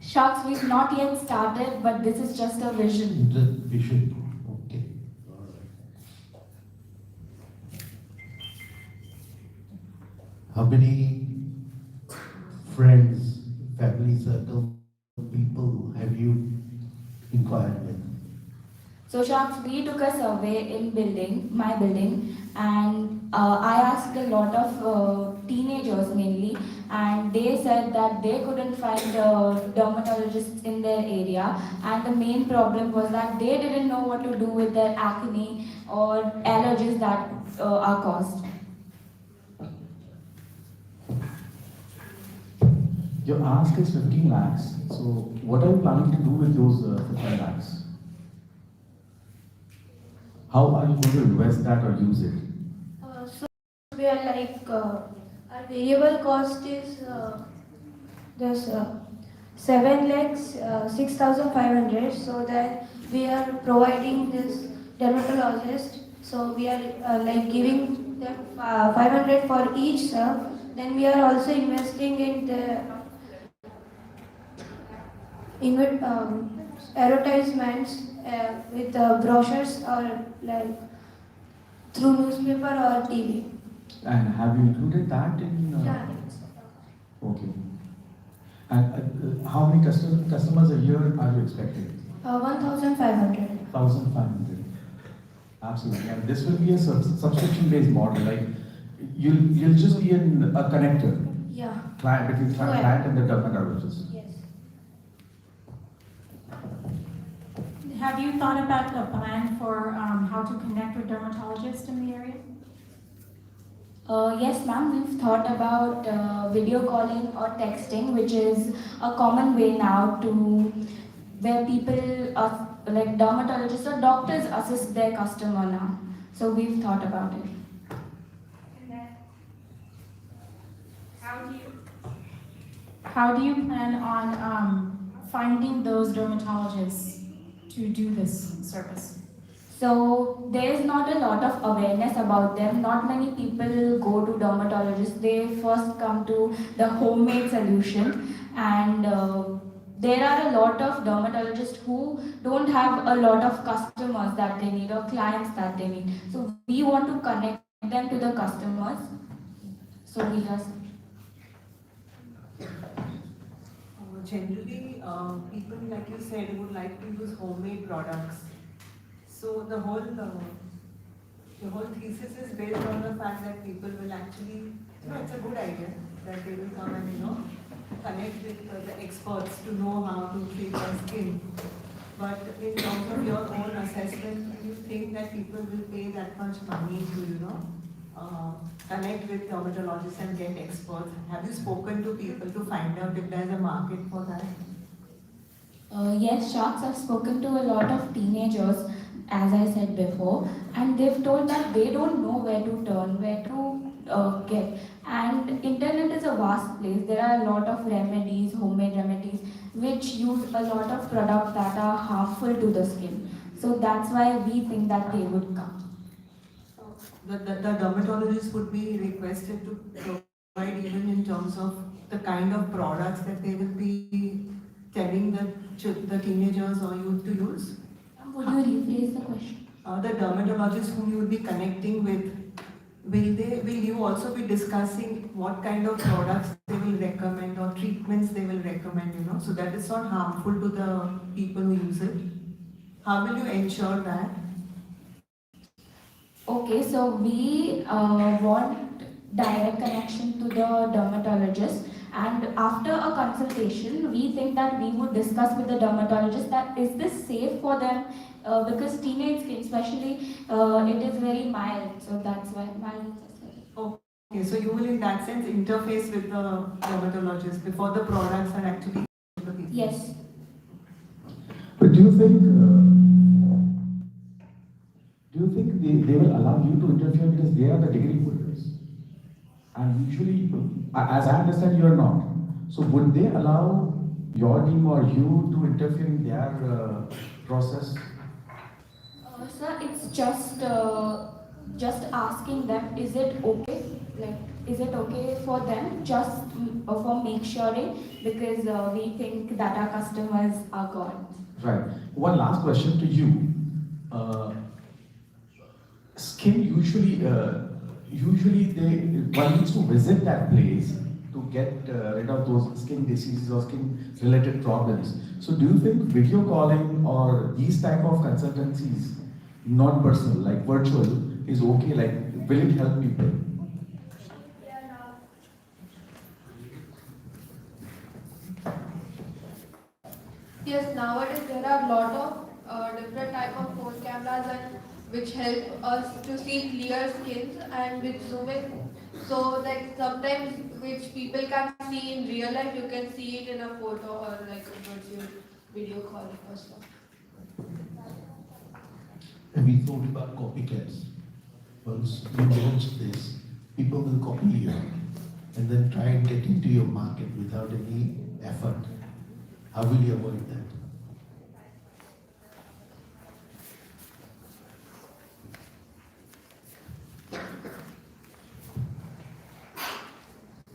Sharks, we've not yet started, but this is just a vision. The vision. Okay. All right. How many friends, family circle, people have you inquired with? So, Sharks, we took a survey in my building, and I asked a lot of teenagers mainly, and they said that they couldn't find dermatologists in their area, and the main problem was that they didn't know what to do with their acne or allergies that are caused. Your ask is 15 lakhs. So what are you planning to do with those 15 lakhs? How are you going to invest that or use it? So we are like our variable cost is just 7 lakhs 6,500. So that we are providing this dermatologist. So we are like giving them 500 for each sir. Then we are also investing in the advertisements with brochures or like through newspaper or TV. And have you included that in? Yeah. Okay. And how many customers a year are you expecting? 1,500. 1,500. Absolutely. And this will be a subscription-based model. Like you'll just be a connector. Yeah. Client between client and the dermatologist. Yes. Have you thought about the plan for how to connect with dermatologists in the area? Yes, ma'am. We've thought about video calling or texting, which is a common way now to where people like dermatologists or doctors assist their customer now. So we've thought about it. And then, how do you plan on finding those dermatologists to do this service? So there's not a lot of awareness about them. Not many people go to dermatologists. They first come to the homemade solution, and there are a lot of dermatologists who don't have a lot of customers that they need or clients that they need. So we want to connect them to the customers. So we just Generally, people, like you said, would like to use homemade products. So the whole thesis is based on the fact that people will actually, it's a good idea that they will come and connect with the experts to know how to treat their skin. But in terms of your own assessment, do you think that people will pay that much money to connect with dermatologists and get experts? Have you spoken to people to find out if there's a market for that? Yes, Sharks, I've spoken to a lot of teenagers, as I said before, and they've told that they don't know where to turn, where to get. And internet is a vast place. There are a lot of remedies, homemade remedies, which use a lot of products that are harmful to the skin. So that's why we think that they would come. The dermatologist would be requested to provide even in terms of the kind of products that they will be telling the teenagers or youth to use? Would you rephrase the question? The dermatologists whom you will be connecting with, will you also be discussing what kind of products they will recommend or treatments they will recommend, so that it's not harmful to the people who use it? How will you ensure that? Okay, so we want direct connection to the dermatologist, and after a consultation, we think that we would discuss with the dermatologist that is this safe for them, because teenage skin, especially, it is very mild, so that's why mild. Okay, so you will in that sense interface with the dermatologist before the products are actually to the people? Yes. But do you think they will allow you to interfere because they are the degree holders? And usually, as I understand, you are not. So would they allow your team or you to interfere in their process? Sir, it's just asking them, is it okay? Like, is it okay for them just for make suring, because we think that our customers are God. Right. One last question to you. Uh, Skin usually one needs to visit that place to get rid of those skin diseases or skin related problems. So do you think video calling or these type of consultancies, not personal, like virtual, is okay? Like, will it help people? Yes, nowadays there are a lot of different type of phone cameras and which help us to see clear skins and with zoom in. So like sometimes which people can see in real life, you can see it in a photo or like a virtual video call or stuff. Have you thought about copycats? Once you launch this, people will copy you and then try and get into your market without any effort. How will you avoid that?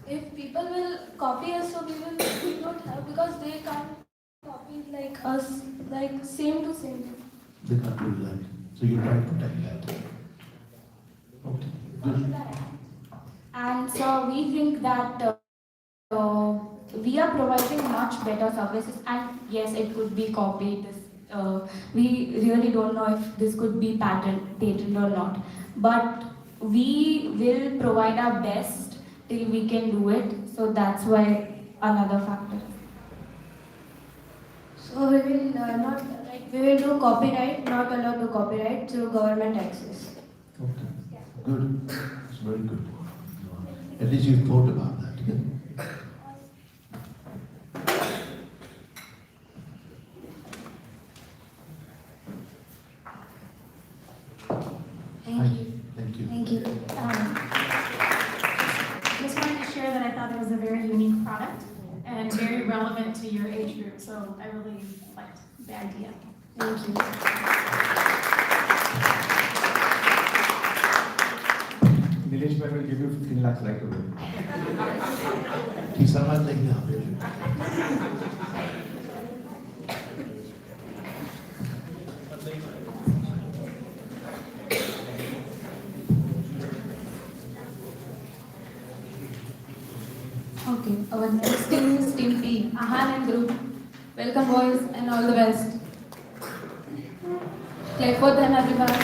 If people will copy us, so we don't have because they can't copy like us, like same to same. They can't do that. So you try to protect that. Okay, good. And so we think that we are providing much better services, and yes, it could be copied. We really don't know if this could be patented or not, but we will provide our best till we can do it. So that's why another factor. So we will not like we will do copyright, not allowed to copyright through government access. Okay, good. It's very good. At least you thought about that. Thank you. Thank you. Thank you. Just wanted to share that I thought it was a very unique product and very relevant to your age group, so I really liked the idea. Thank you. Nilesh Bhai will give you 15 lakhs right away. He sounded like that. Okay, our next team is Team P, Ahan and group. Welcome boys and all the best. Clap for them everybody.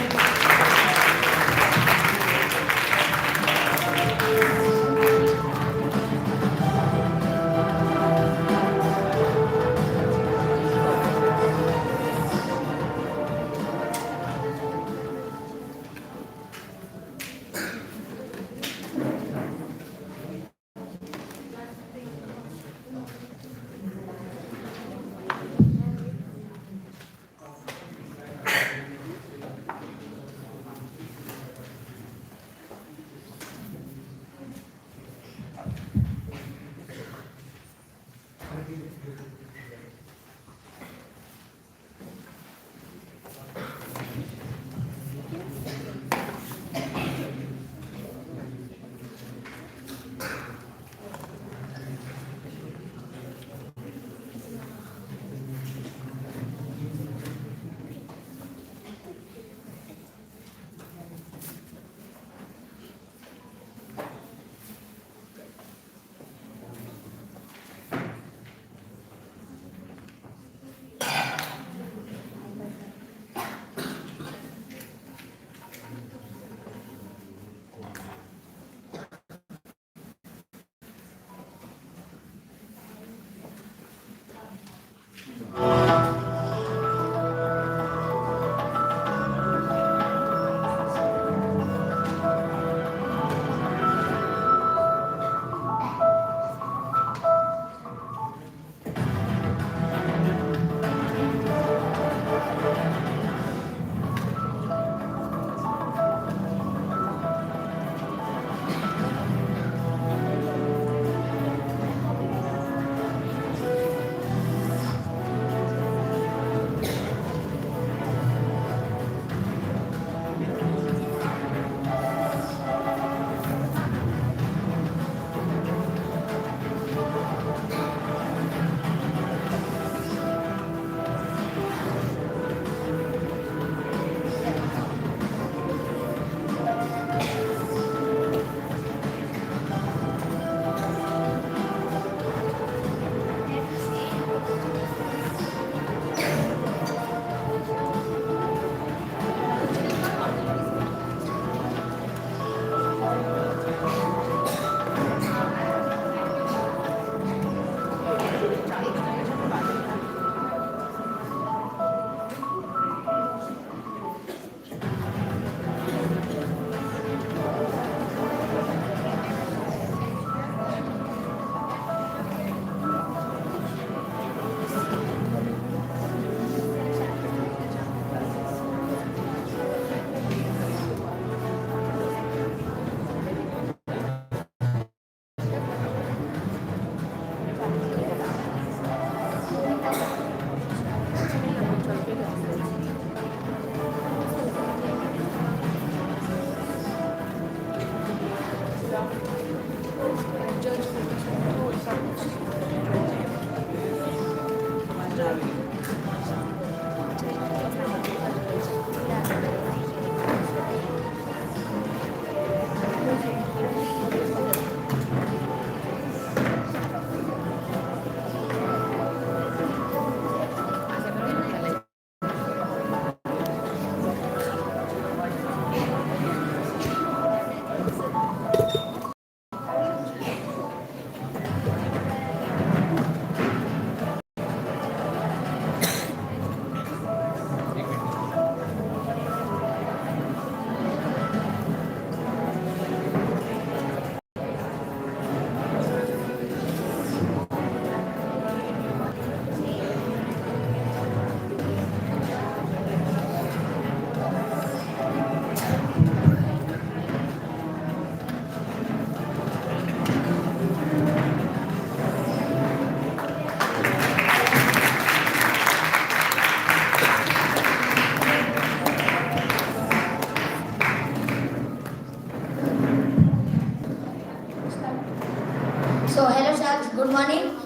Sharks, good morning.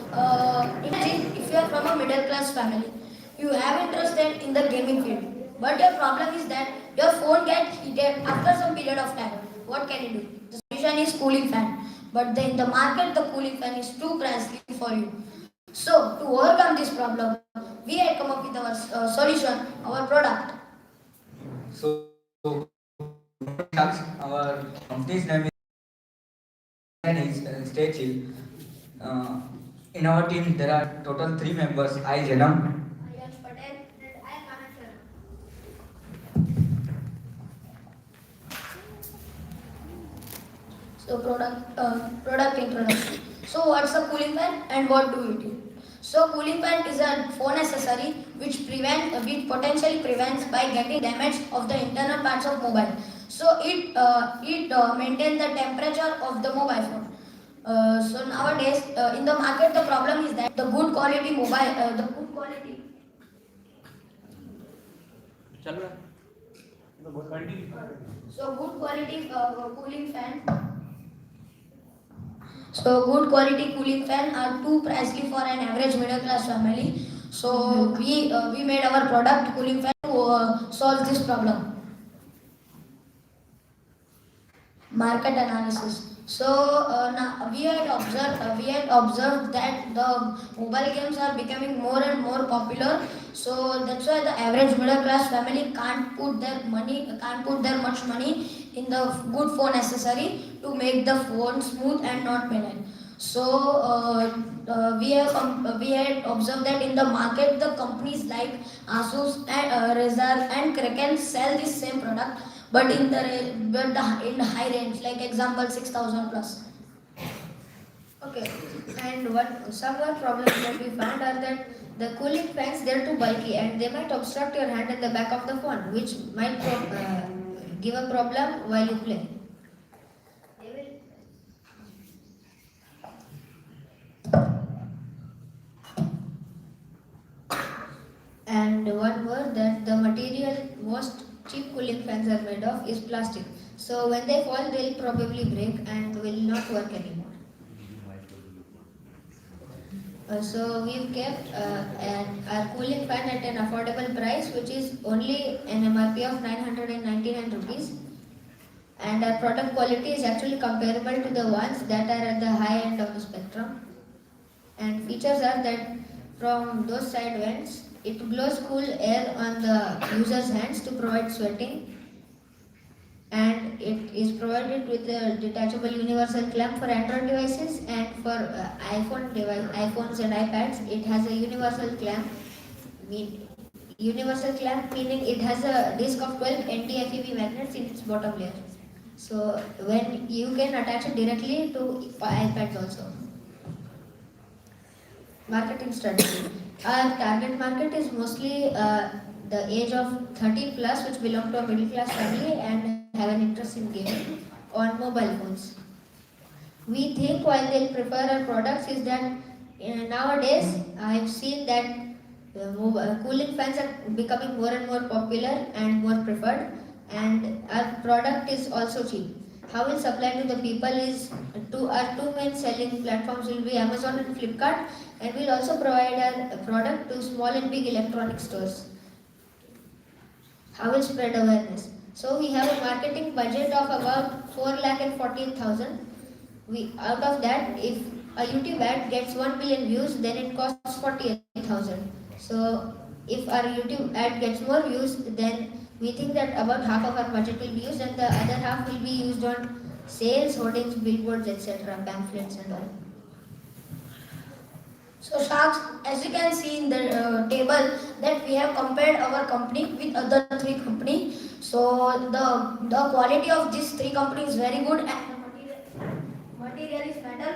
Imagine if you are from a middle class family, you have interested in the gaming field, but your problem is that your phone gets heated after some period of time. What can you do? The solution is cooling fan, but in the market the cooling fan is too pricey for you. So to overcome this problem, we had come up with our solution, our product. So, our company's name is Stay Chill. Uh, in our team, there are total 3 members. I, Janam. So product introduction. So what's a cooling fan and what do you do? So cooling fan is a phone accessory which potentially prevents by getting damage of the internal parts of mobile. So it maintains the temperature of the mobile phone. So nowadays in the market the problem is that the good quality good quality cooling fan. So good quality cooling fan are too pricey for an average middle class family. So we made our product cooling fan to solve this problem. Market analysis. So now we had observed that the mobile games are becoming more and more popular. So that's why the average middle class family can't put their much money in the good phone accessory to make the phone smooth and not penal. So we had observed that in the market the companies like Asus and Razer and Kraken sell this same product, but in the high range, like example 6,000 plus. Okay, and some more problems that we found are that the cooling fans they're too bulky and they might obstruct your hand at the back of the phone, which might give a problem while you play. And one more that the material most cheap cooling fans are made of is plastic. So when they fall, they'll probably break and will not work anymore. So we've kept our cooling fan at an affordable price, which is only an MRP of 999 rupees. And our product quality is actually comparable to the ones that are at the high end of the spectrum. And features are that from those side vents, it blows cool air on the user's hands to provide sweating. And it is provided with a detachable universal clamp for Android devices, and for iPhones and iPads, it has a universal clamp. Universal clamp meaning it has a disc of 12 ND-FEV magnets in its bottom layer. So when you can attach it directly to iPads also. Marketing strategy. Our target market is mostly the age of 30 plus, which belong to a middle class family and have an interest in gaming on mobile phones. We think while they'll prefer our products is that nowadays I've seen that cooling fans are becoming more and more popular and more preferred, and our product is also cheap. How we'll supply to the people is our two main selling platforms will be Amazon and Flipkart, and we'll also provide our product to small and big electronic stores. How will spread awareness? So we have a marketing budget of about 4,48,000. Out of that, if a YouTube ad gets 1 million views, then it costs 48,000. So if our YouTube ad gets more views, then we think that about half of our budget will be used, and the other half will be used on sales, hoardings, billboards, etc., pamphlets and all. So Sharks, as you can see in the table that we have compared our company with other three companies. So the quality of these three companies is very good, and the material is metal.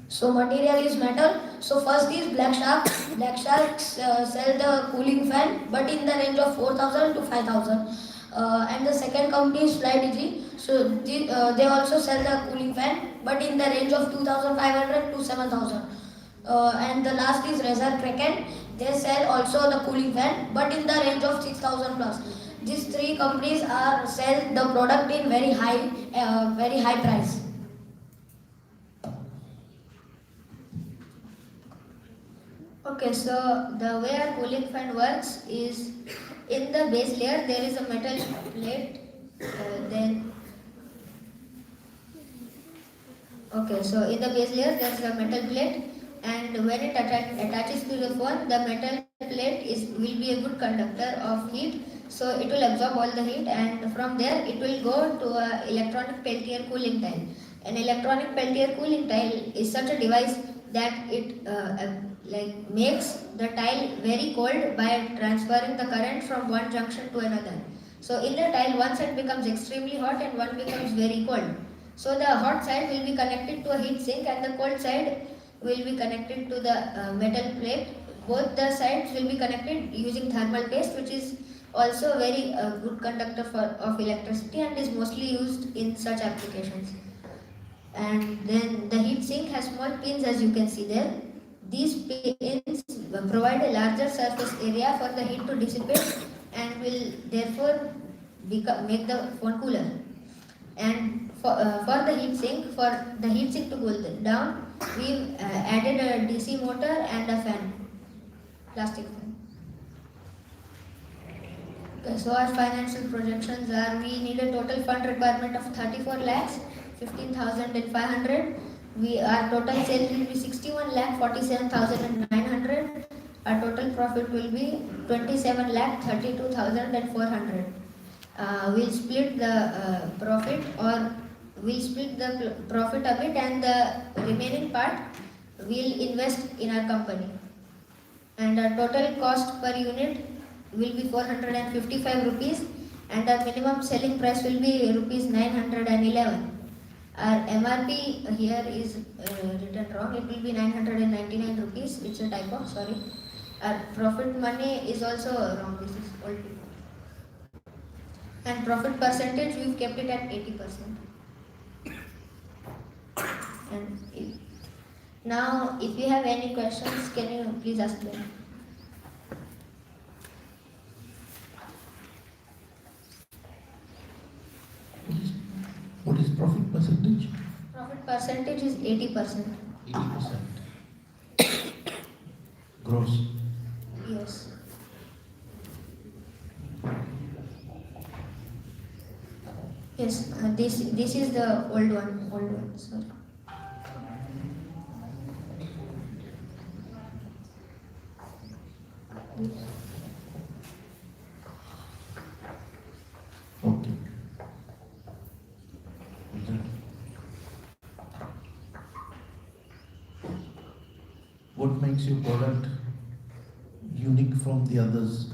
So material is metal. So first is Black Shark. Black Sharks sell the cooling fan, but in the range of 4,000 to 5,000. And the second company is FlyDigi. So they also sell the cooling fan, but in the range of 2,500 to 7,000. And the last is Razer Kraken. They sell also the cooling fan, but in the range of 6,000 plus. These three companies sell the product in very high price. Okay, so the way our cooling fan works is in the base layer there is a metal plate. Then okay, so in the base layer there is a metal plate, and when it attaches to the phone, the metal plate will be a good conductor of heat. So it will absorb all the heat, and from there it will go to a electronic Peltier cooling tile. An electronic Peltier cooling tile is such a device that it like makes the tile very cold by transferring the current from one junction to another. So in the tile, one side becomes extremely hot and one becomes very cold. So the hot side will be connected to a heat sink and the cold side will be connected to the metal plate. Both the sides will be connected using thermal paste, which is also a very good conductor of electricity and is mostly used in such applications. And then the heat sink has small pins, as you can see there. These pins provide a larger surface area for the heat to dissipate and will therefore make the phone cooler. And for the heat sink to cool down, we added a DC motor and a fan, plastic fan. Okay, so our financial projections are, we need a total fund requirement of 34 lakhs, 15,500. Our total sales will be 61 lakh 47,900. Our total profit will be 27 lakh 32,400. We'll split the profit a bit, and the remaining part we'll invest in our company. And our total cost per unit will be 455 rupees, and our minimum selling price will be rupees 911. Our MRP here is written wrong. It will be 999 rupees. It's a typo, sorry. Our profit money is also wrong. This is old. And profit percentage, we've kept it at 80%. And now, if you have any questions, can you please ask them? What is profit percentage? Profit percentage is 80%. 80%. Gross. Yes. Yes, this is the old one, sorry. Okay. What makes your product unique from the others?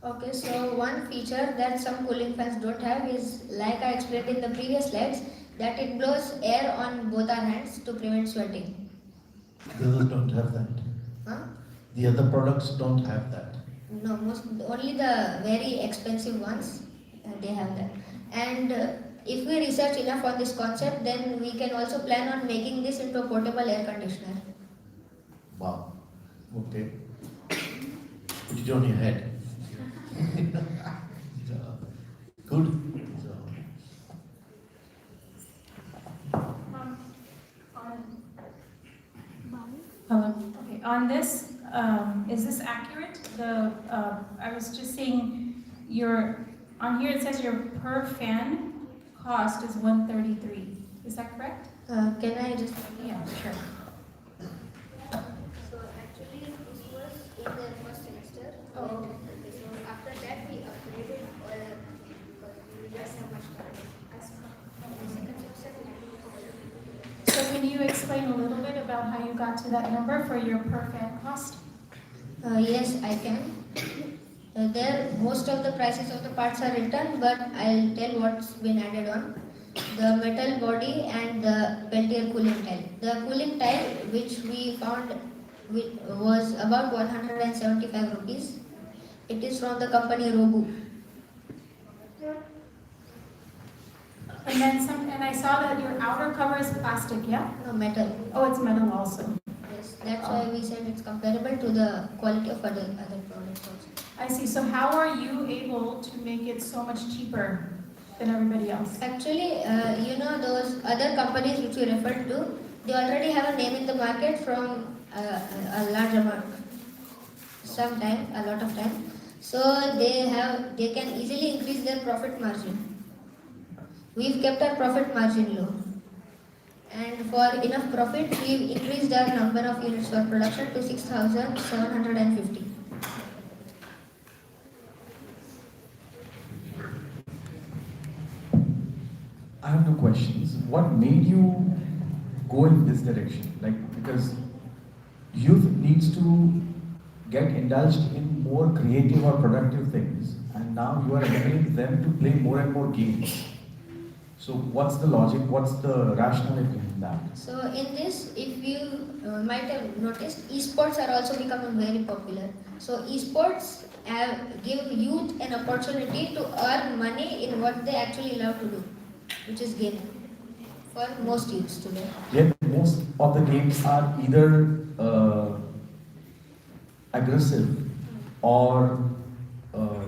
Okay, so one feature that some cooling fans don't have is, like I explained in the previous slides, that it blows air on both our hands to prevent sweating. The others don't have that. Huh? The other products don't have that. No, only the very expensive ones, they have that. And if we research enough on this concept, then we can also plan on making this into a portable air conditioner. Wow. Okay. Put it on your head. Good. Hello. Okay, on this, is this accurate? I was just saying, on here it says your per fan cost is 133. Is that correct? Can I just... Yeah, sure. So actually this was in the first semester. Oh, okay. So after that we upgraded because we didn't have much time. So can you explain a little bit about how you got to that number for your per fan cost? Yes, I can. There most of the prices of the parts are written, but I'll tell what's been added on. The metal body and the Peltier cooling tile. The cooling tile which we found was about 175 rupees. It is from the company Robu. And I saw that your outer cover is plastic, yeah? No, metal. Oh, it's metal also. Yes, that's why we said it's comparable to the quality of other products also. I see. So how are you able to make it so much cheaper than everybody else? Actually, those other companies which we referred to, they already have a name in the market from a large amount. some time, a lot of time. So they can easily increase their profit margin. We've kept our profit margin low. And for enough profit, we've increased our number of units for production to 6,750. I have two questions. What made you go in this direction? Like, because youth needs to get indulged in more creative or productive things, and now you are enabling them to play more and more games. So, what's the logic? What's the rationale behind that? So in this, if you might have noticed, esports are also becoming very popular. So esports give youth an opportunity to earn money in what they actually love to do, which is gaming, for most youths today. Yet, most of the games are either aggressive or uh,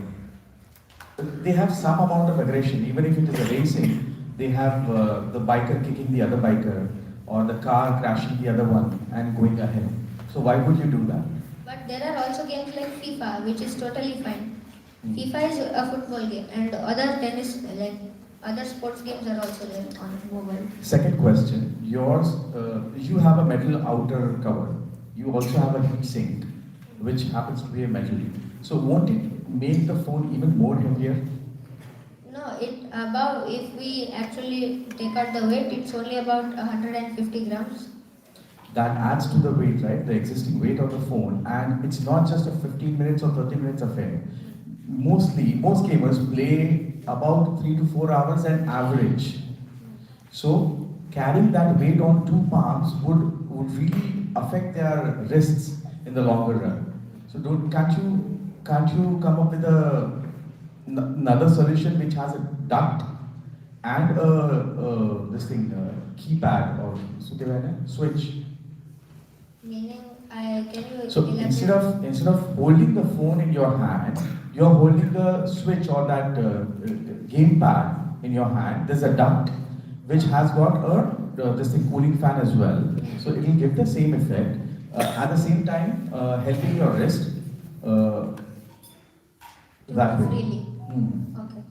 they have some amount of aggression. Even if it is a racing, they have the biker kicking the other biker or the car crashing the other one and going ahead. So why would you do that? But there are also games like FIFA, which is totally fine. Hmm. FIFA is a football game, and other tennis, like other sports games, are also there on mobile. Second question, you have a metal outer cover. You also have a heat sink, which happens to be a metal. So won't it make the phone even more heavier? No, if we actually take out the weight, it's only about 150 grams. That adds to the weight, right? The existing weight of the phone, and it's not just a 15 minutes or 30 minutes affair. Most gamers play about 3 to 4 hours an average. So carrying that weight on two palms would really affect their wrists in the longer run. So can't you come up with another solution which has a duct and keypad or switch? Meaning, can you So elaborate? instead of holding the phone in your hand, you're holding the switch or that game pad in your hand. There's a duct which has got a cooling fan as well. So it will give the same effect. At the same time, helping your wrist that way. Freely. Hmm. Okay.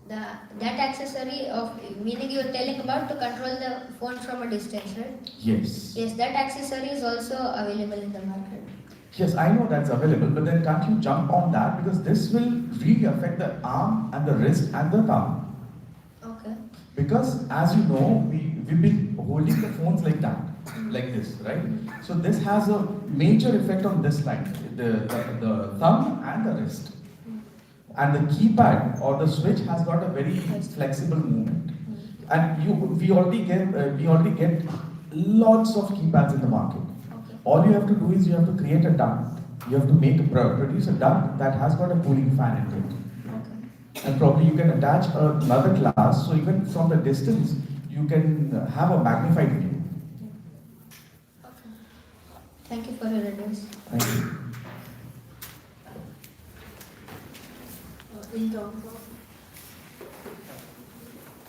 That accessory of, meaning you're telling about to control the phone from a distance, right? Yes. Yes, that accessory is also available in the market. Yes, I know that's available, but then can't you jump on that, because this will really affect the arm and the wrist and the thumb. Okay. Because as you know, we've been holding the phones like that, like this, right? So this has a major effect on this line, the thumb and the wrist. And the keypad or the switch has got a very flexible movement. And we already get lots of keypads in the market. Okay. All you have to do is you have to create a duct. You have to produce a duct that has got a cooling fan in it. Okay. And probably you can attach another glass, so even from the distance, you can have a magnified view. Okay. Thank you for your advice. Thank you.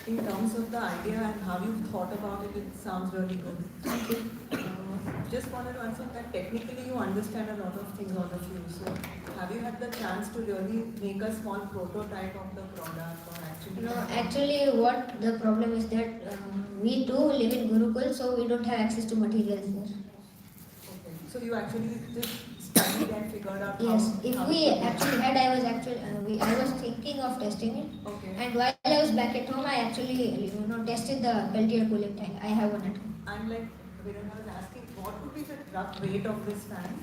In terms of the idea and how you've thought about it, it sounds really good. Thank you. Just wanted to answer that technically you understand a lot of things, all of you. So have you had the chance to really make a small prototype of the product or actually? No, actually, what the problem is that we too live in Gurukul, so we don't have access to materials there. Okay. So you actually just studied and figured out Yes, how. if how we it could be. actually had, I was thinking of testing it. Okay. And while I was back at home, I actually tested the Peltier cooling tank. I have one at home. And like when I was asking, what would be the rough weight of this fan?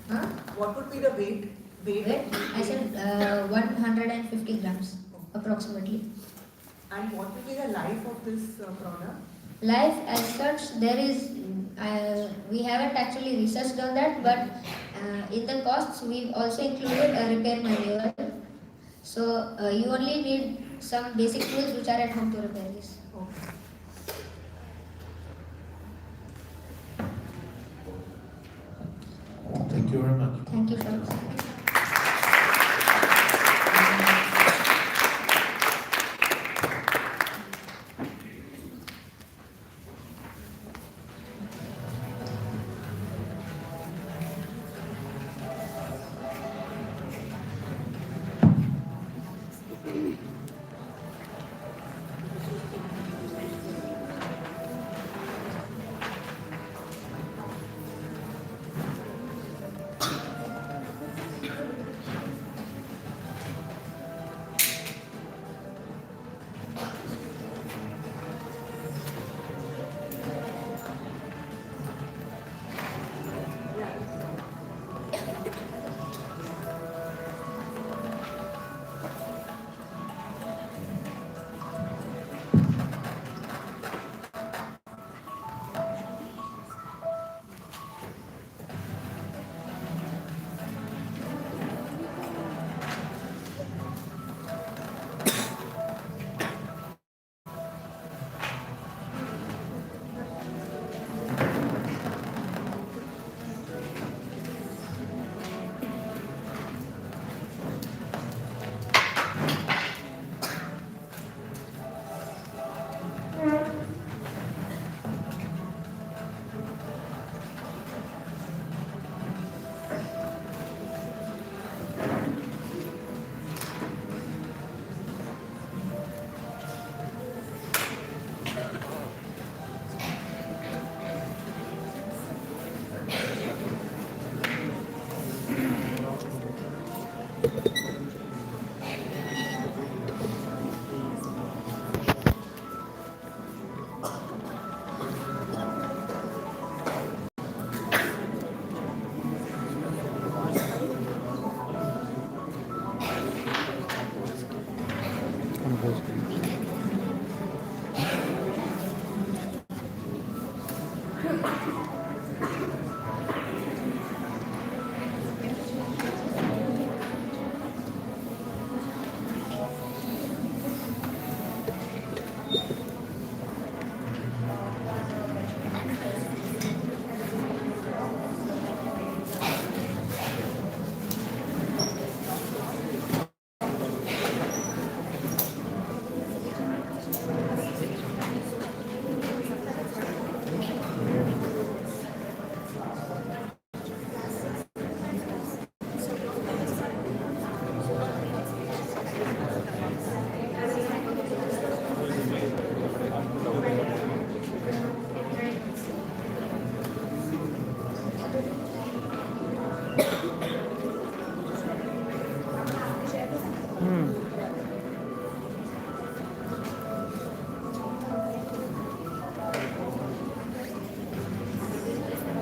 Huh? What would be the weight? Wait, I said 150 grams approximately. And what would be the life of this product? Life as such, there is, we haven't actually researched on that, but in the costs we've also included a repair manual. So you only need some basic tools which are at home to repair this. Okay. Thank you very much. Thank you for listening.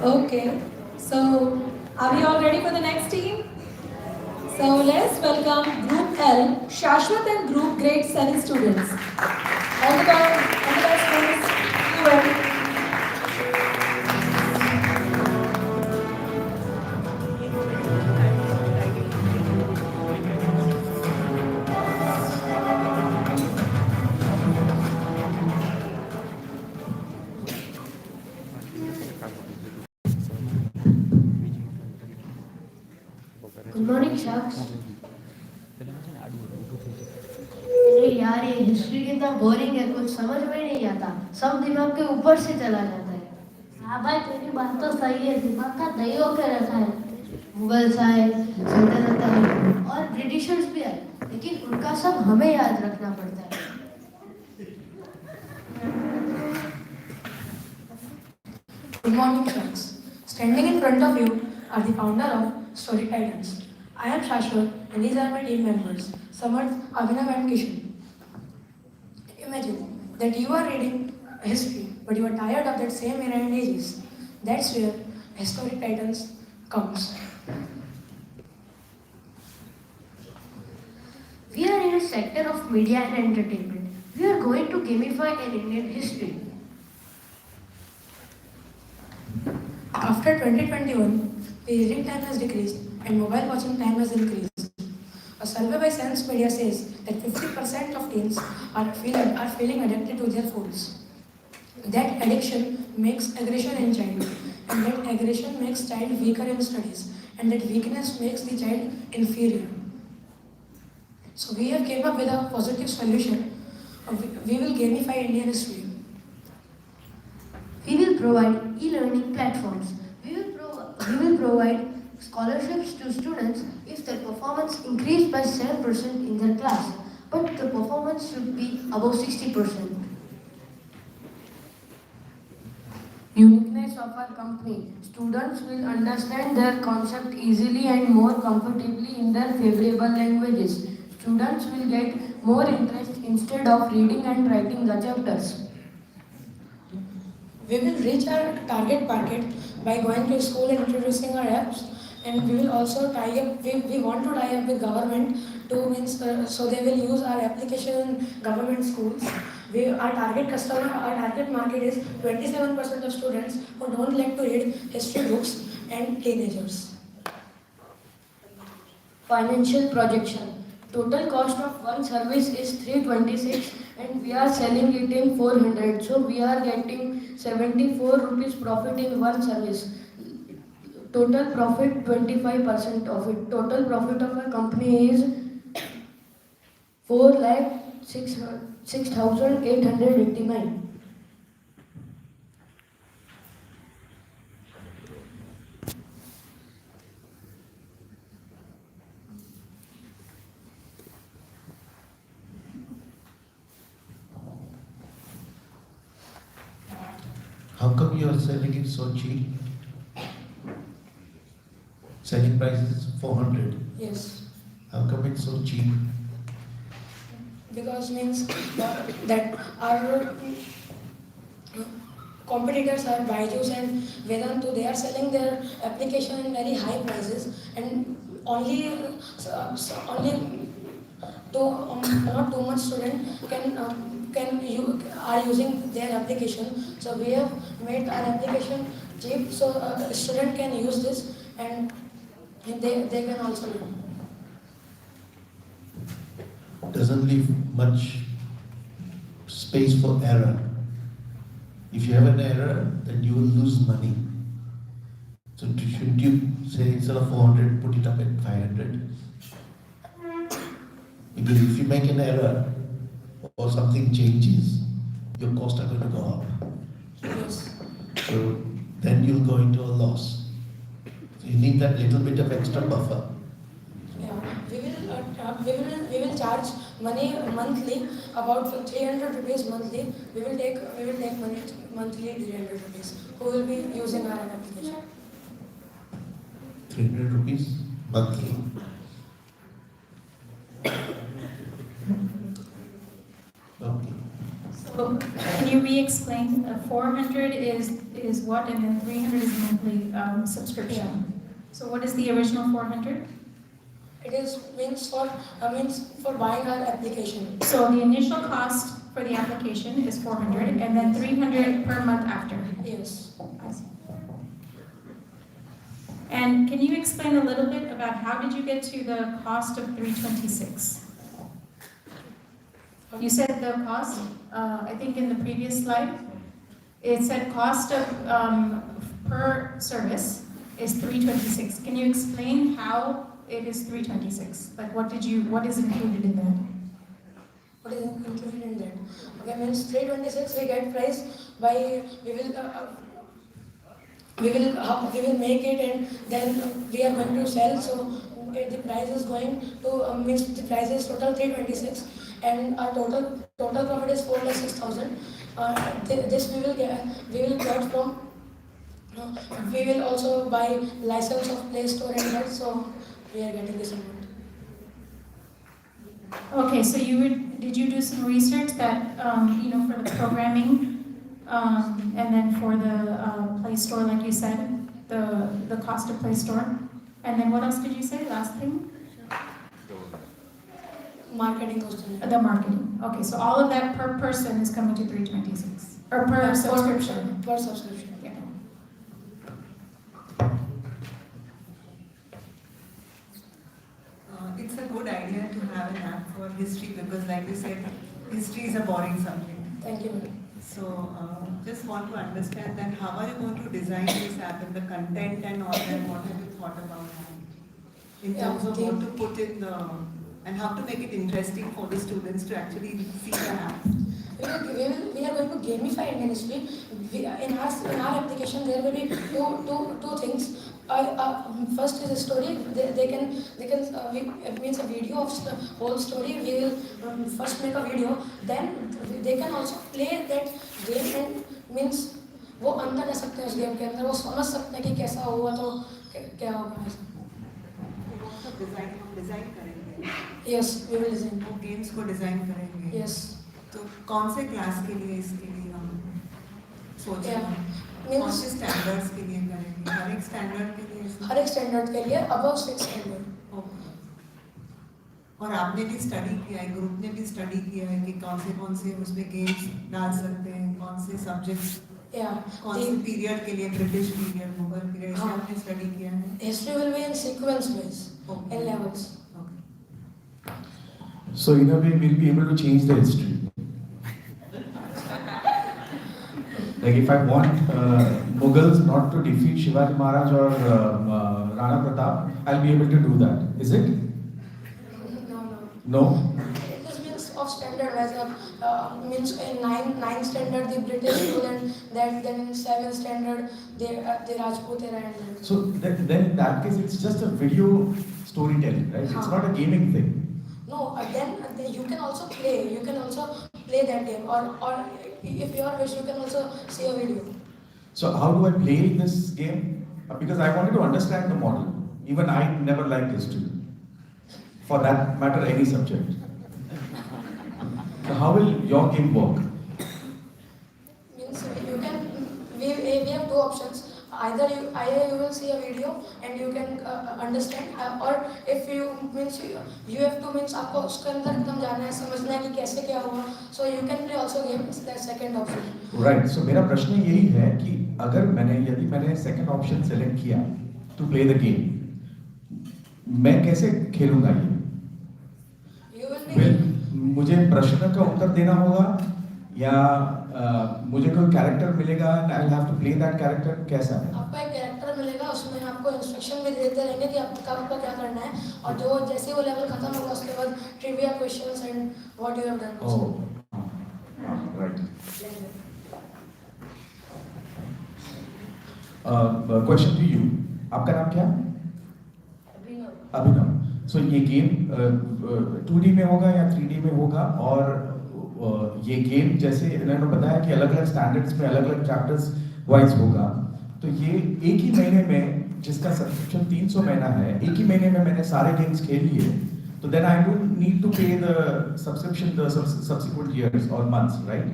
Okay, so are we all ready for the next team? So let's welcome Group L, Shashwat and Group Grade 7 students. All the best, students. Do well. Good morning शख्स। अरे यार ये history कितना boring है, कुछ समझ में नहीं आता, सब दिमाग के ऊपर से चला जाता है। हाँ भाई तेरी बात तो सही है, दिमाग का दही होकर रखा है। मुगल्स आए, सल्तनत आई और ब्रिटिशर्स भी आए, लेकिन उनका सब हमें याद रखना पड़ता है। Good morning, friends. Standing in front of you are the founder of Story Titans. I am Shashwat and these are my team members, Samarth, Abhinav and Kishan. Imagine that you are reading history, but you are tired of that same era and ages. That's where Historic Titans comes. We are in a sector of media and entertainment. We are going to gamify an Indian history. After 2021, the reading time has decreased and mobile watching time has increased. A survey by Sense Media says that 50% of teens are feeling addicted to their phones. That addiction makes aggression in child, and that aggression makes child weaker in studies, and that weakness makes the child inferior. So we have came up with a positive solution. We will gamify Indian history. We will provide e-learning platforms. We will provide scholarships to students if their performance increased by 7% in their class, but the performance should be above 60%. Uniqueness of our company. Students will understand their concept easily and more comfortably in their favorable languages. Students will get more interest instead of reading and writing the chapters. We will reach our target market by going to school and introducing our apps, and we will also tie up. We want to tie up with government to means so they will use our application in government schools. Our target market is 27% of students who don't like to read history books and teenagers. Financial projection. Total cost of one service is 326 and we are selling it in 400. So we are getting 74 rupees profit in one service. Total profit 25% of it. Total profit of a company is 4,06,889. How come you are selling it so cheap? Selling price is 400. Yes, How come it's so cheap? because means that our competitors are Byju's and Vedantu. They are selling their application in very high prices, and only not too much student can are using their application. So we have made our application cheap, so a student can use this and they can also learn. Doesn't leave much space for error. If you have an error, then you will lose money. So shouldn't you say instead of 400, put it up at 500? Because if you make an error or something changes, your costs are going to go up. Yes. So then you'll go into a loss. So you need that little bit of extra buffer. Yeah, we will charge money monthly, about 300 rupees monthly. We will take money monthly 300 rupees. Who will be using our application? 300 rupees monthly. Okay. So can you re-explain, 400 is what, and then 300 is monthly subscription? So what is the original 400? It is means for buying our application. So the initial cost for the application is 400, and then 300 per month after? Yes. I see. And can you explain a little bit about how did you get to the cost of 326? You said the cost, I think in the previous slide, it said cost of per service is 326. Can you explain how it is 326? Like what is included in that? What is included in that? Okay, means 326 we get price by we will make it and then we are going to sell. So the price is going to means the price is total 326 and our total profit is 4,06,000. This we will get from. We will also buy license of Play Store and that. So we are getting this amount. Okay, so did you do some research that, for the programming, and then for the Play Store, like you said, the cost of Play Store? And then what else did you say, last thing? Marketing cost. The marketing. Okay, so all of that per person is coming to 326, or per subscription? Per subscription. Yeah. It's a good idea to have an app for history because, like you said, history is a boring subject. Thank you. So, just want to understand that how are you going to design this app and the content and all that? What have you thought about that? In terms of what to put in the and how to make it interesting for the students to actually see the app. We are going to gamify Indian history. In our application, there will be two things. First is a story. They can it means a video of the whole story. We will first make a video. Then they can also play that game and means वो अंदर जा सकते हैं उस game के अंदर वो समझ सकते हैं कि कैसा हुआ तो क्या होगा ऐसा. डिजाइन करेंगे. Yes, we will design. वो गेम्स को डिजाइन करेंगे. Yes. तो कौन से क्लास के लिए इसके लिए हम सोच रहे हैं? कौन से स्टैंडर्ड्स के लिए करेंगे? हर एक स्टैंडर्ड के लिए? हर एक स्टैंडर्ड के लिए above 6 स्टैंडर्ड. और आपने भी स्टडी किया है, ग्रुप ने भी स्टडी किया है कि कौन से उसमें गेम्स डाल सकते हैं, कौन से सब्जेक्ट्स, कौन से पीरियड के लिए, ब्रिटिश पीरियड, मुगल पीरियड, इसमें आपने स्टडी किया है? History will be in sequence wise, in levels. So in a way, we'll be able to change the history. Like if I want Mughals not to defeat Shivaji Maharaj or Rana Pratap, I'll be able to do that. Is it? No. This means of standard wise. Means in 9 standard the British rule and then in 7 standard the Rajput era and. So then in that case, it's just a video storytelling, right? It's not a gaming thing. No, then you can also play. You can also play that game, or if you are wish, you can also see a video. So how do I play this game? Because I wanted to understand the model. Even I never liked history. For that matter, any subject. So how will your game work? Means you can. We have two options. either you will see a video and you can understand, or if you means you have to means आपको उसके अंदर एकदम जाना है, समझना है कि कैसे क्या हुआ, so you can play also game. It's the second option. Right. So मेरा प्रश्न यही है कि यदि मैंने सेकंड ऑप्शन सेलेक्ट किया टू प्ले द गेम, मैं कैसे खेलूंगा ये? You will be मुझे प्रश्न का उत्तर देना होगा या मुझे कोई कैरेक्टर मिलेगा and I will have to play that character? कैसा है? आपको एक कैरेक्टर मिलेगा, उसमें आपको इंस्ट्रक्शन भी देते रहेंगे कि आपको क्या करना है, और जो जैसे वो लेवल खत्म होगा उसके बाद trivia questions and what you have done. Oh, right. Question to you. आपका नाम क्या? अभिनव. सो ये गेम 2D में होगा या 3D में होगा, और ये गेम जैसे इन्होंने बताया कि अलग अलग स्टैंडर्ड्स में अलग अलग चैप्टर्स वाइज होगा, तो ये एक ही महीने में, जिसका सब्सक्रिप्शन 300 महीना है, एक ही महीने में मैंने सारे गेम्स खेल लिए, तो then I don't need to pay the subscription the subsequent years और months, right?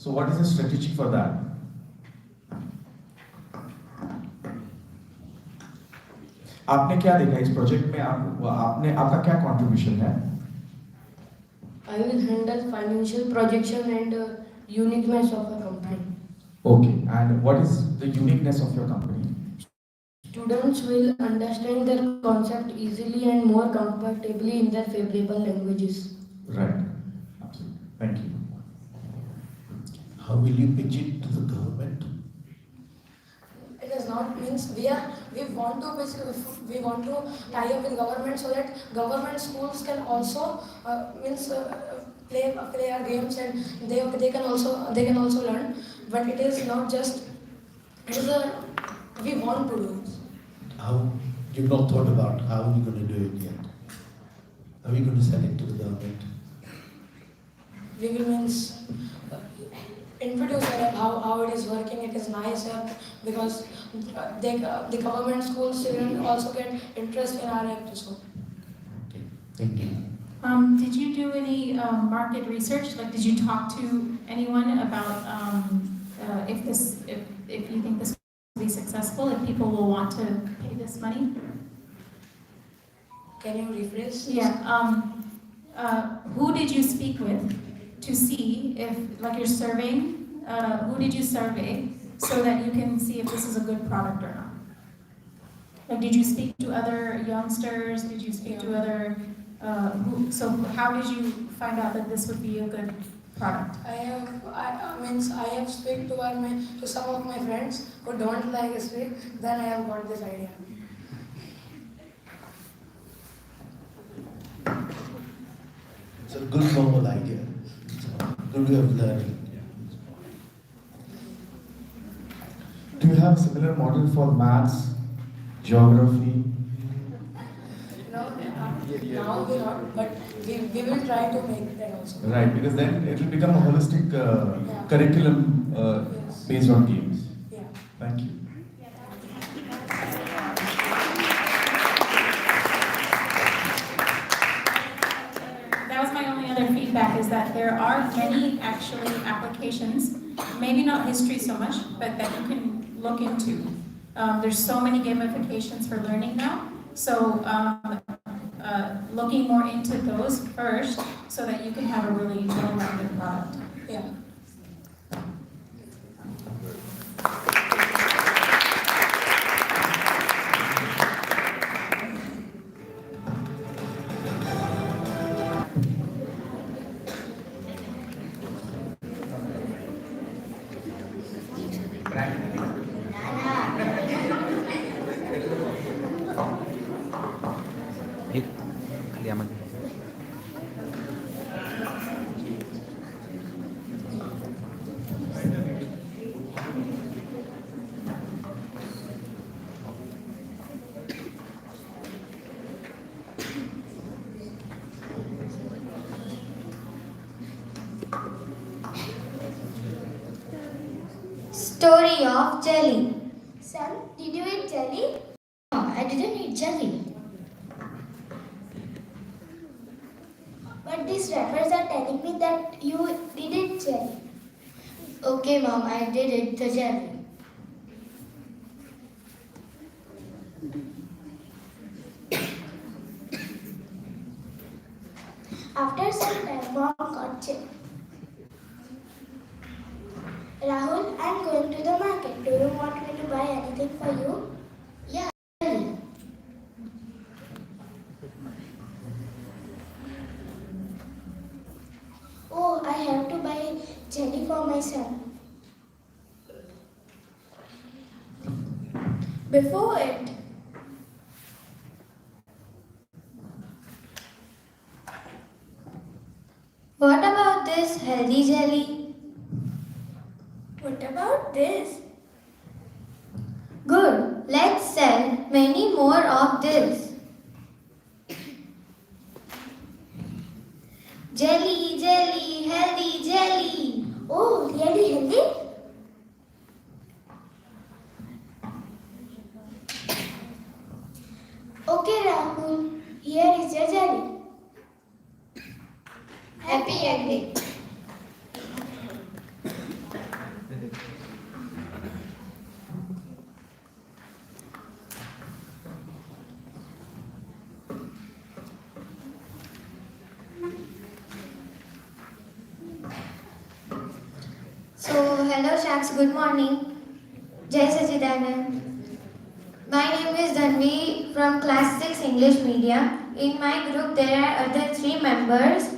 So what is the strategy for that? आपने क्या देखा इस प्रोजेक्ट में? आपका क्या कंट्रीब्यूशन है? I will handle financial projection and uniqueness of a company. Okay, and what is the uniqueness of your company? Students will understand their concept easily and more comfortably in their favorable languages. Right, absolutely. Thank you. How will you pitch it to the government? It is not means we want to tie up with government so that government schools can also play our games, and they can also learn. But it is not just, we want to do it. How you've not thought about how you're going to do it yet? How are you going to sell it to the government? We will introduce how it is working. It is nice because the government schools students also get interest in our app too. Okay, thank you. Did you do any market research? Like, did you talk to anyone about if you think this will be successful, if people will want to pay this money? Can you rephrase? Yeah. Who did you speak with to see if, like, you're surveying? Who did you survey so that you can see if this is a good product or not? Like, did you speak to other youngsters? Did you speak to other? So how did you find out that this would be a good product? I have spoken to some of my friends who don't like history. Then I have got this idea. It's a good normal idea. It's a good way of learning. Do you have a similar model for maths, geography? Now we not, but we will try to make that also. Right, because then it will become a holistic curriculum based on games. Yeah. Thank you. That was my only other feedback, is that there are many actually applications, maybe not history so much, but that you can look into. There's so many gamifications for learning now. So looking more into those first so that you can have a really well-rounded product. Yeah. Story of jelly. Son, did you eat jelly? No, I didn't eat jelly. But these rappers are telling me that you did eat jelly. Okay, Mom, I did eat the jelly. After some time, mom got checked. Rahul, I'm going to the market. Do you want me to buy anything for you? Yeah. Oh, I have to buy jelly for my son. Before it, What about this healthy jelly? what about this? Good. Let's sell many more of this. Jelly, jelly, healthy jelly. Oh, really healthy? Okay, Rahul, here is your jelly. Happy ending. So, hello Sharks, good morning. Jai Sachidanand. My name is Dhanvi from Class 6 English Medium. In my group, there are other 3 members.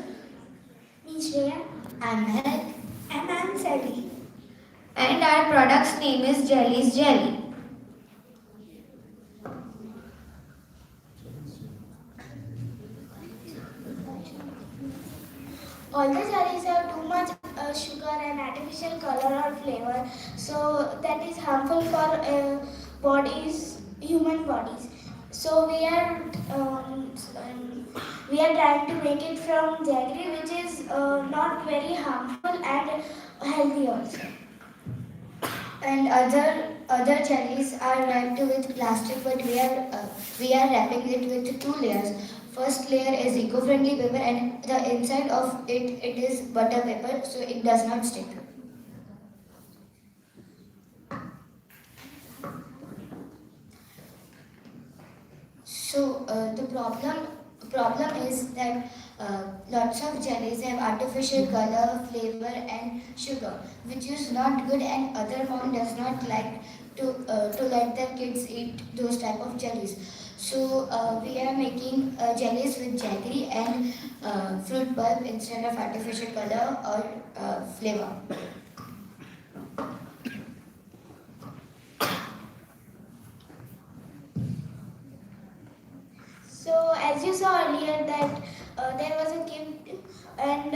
Me, Shreya. I'm Meg. And I'm Sally. And our product's name is Jelly's Jelly. All the jellies have too much sugar and artificial color or flavor, so that is harmful for bodies, human bodies. So we are trying to make it from jaggery, which is not very harmful and healthy also. And other jellies are wrapped with plastic, but we are wrapping it with 2 layers. First layer is eco-friendly paper, and the inside of it is butter paper, so it does not stick. So the problem is that lots of jellies have artificial color, flavor, and sugar, which is not good. And other mom does not like to let their kids eat those type of jellies. So we are making jellies with jaggery and fruit pulp instead of artificial color or flavor. So as you saw earlier that there was a kid and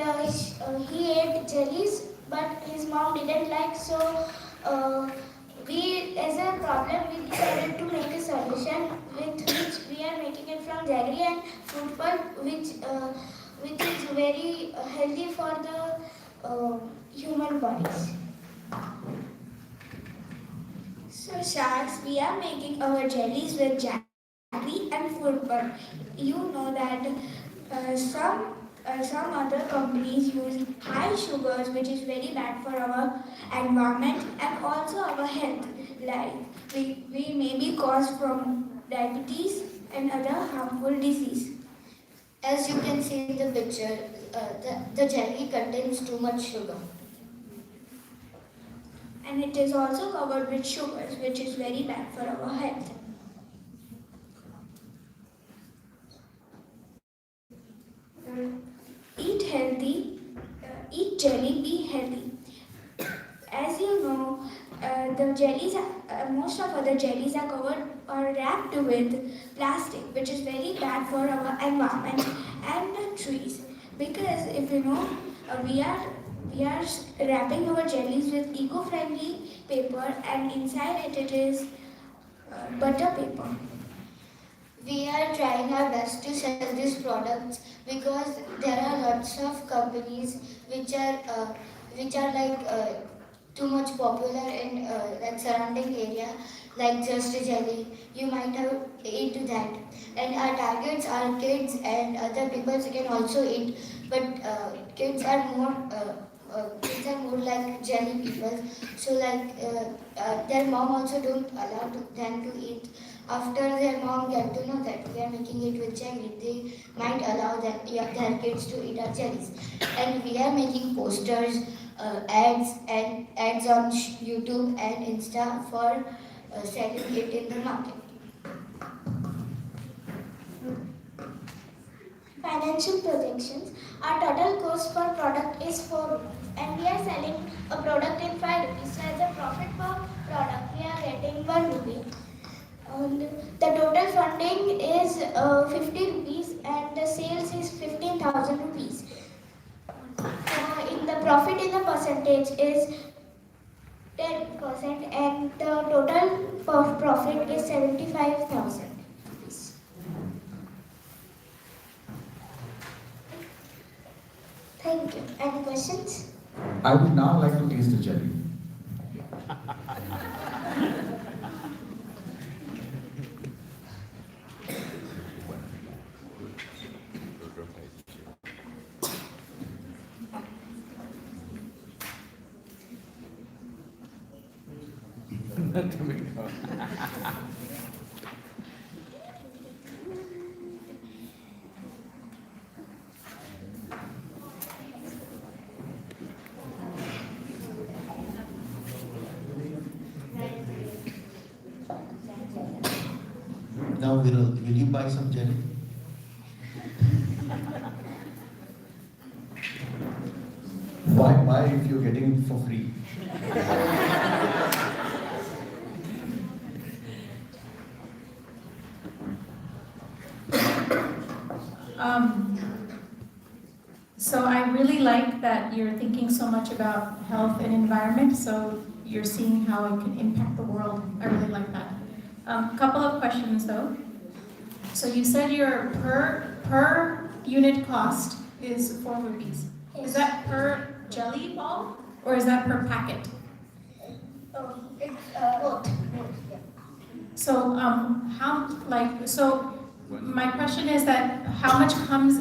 he ate jellies, but his mom didn't like. So we, as a problem, we decided to make a solution with which we are making it from jaggery and fruit pulp, which is very healthy for the human bodies. So sharks, we are making our jellies with jaggery and fruit pulp. You know that some other companies use high sugars, which is very bad for our environment and also our health. Like we may be caused from diabetes and other harmful disease. As you can see in the picture, the jelly contains too much sugar. And it is also covered with sugars, which is very bad for our health. Eat healthy, eat jelly, be healthy. As you know, most of other jellies are covered or wrapped with plastic, which is very bad for our environment and the trees. Because if you know, we are wrapping our jellies with eco-friendly paper, and inside it is butter paper. We are trying our best to sell these products because there are lots of companies which are like too much popular in like surrounding area, like Just a Jelly. You might have eaten that, and our targets are kids and other people can also eat, but kids are kids are more like jelly people. So like their mom also don't allow them to eat. After their mom get to know that we are making it with jelly, they might allow their kids to eat our jellies. And we are making posters, ads on YouTube and Insta for selling it in the market. Financial projections. Our total cost per product is 4 rupees and we are selling a product in 5 rupees. So as a profit per product, we are getting 1 rupee. And the total funding is 50 rupees and the sales is 15,000 rupees. In the profit in the percentage is 10% and the total profit is 75,000 rupees. Thank you. Any questions? I would now like to taste the jelly. Now, will you buy some jelly? Why if you're getting it for free? So I really like that you're thinking so much about health and environment, so you're seeing how it can impact the world. I really like that. Couple of questions though. So you said your per unit cost is 4 rupees. Is that per jelly ball or is that per packet? It's both. So my question is that how much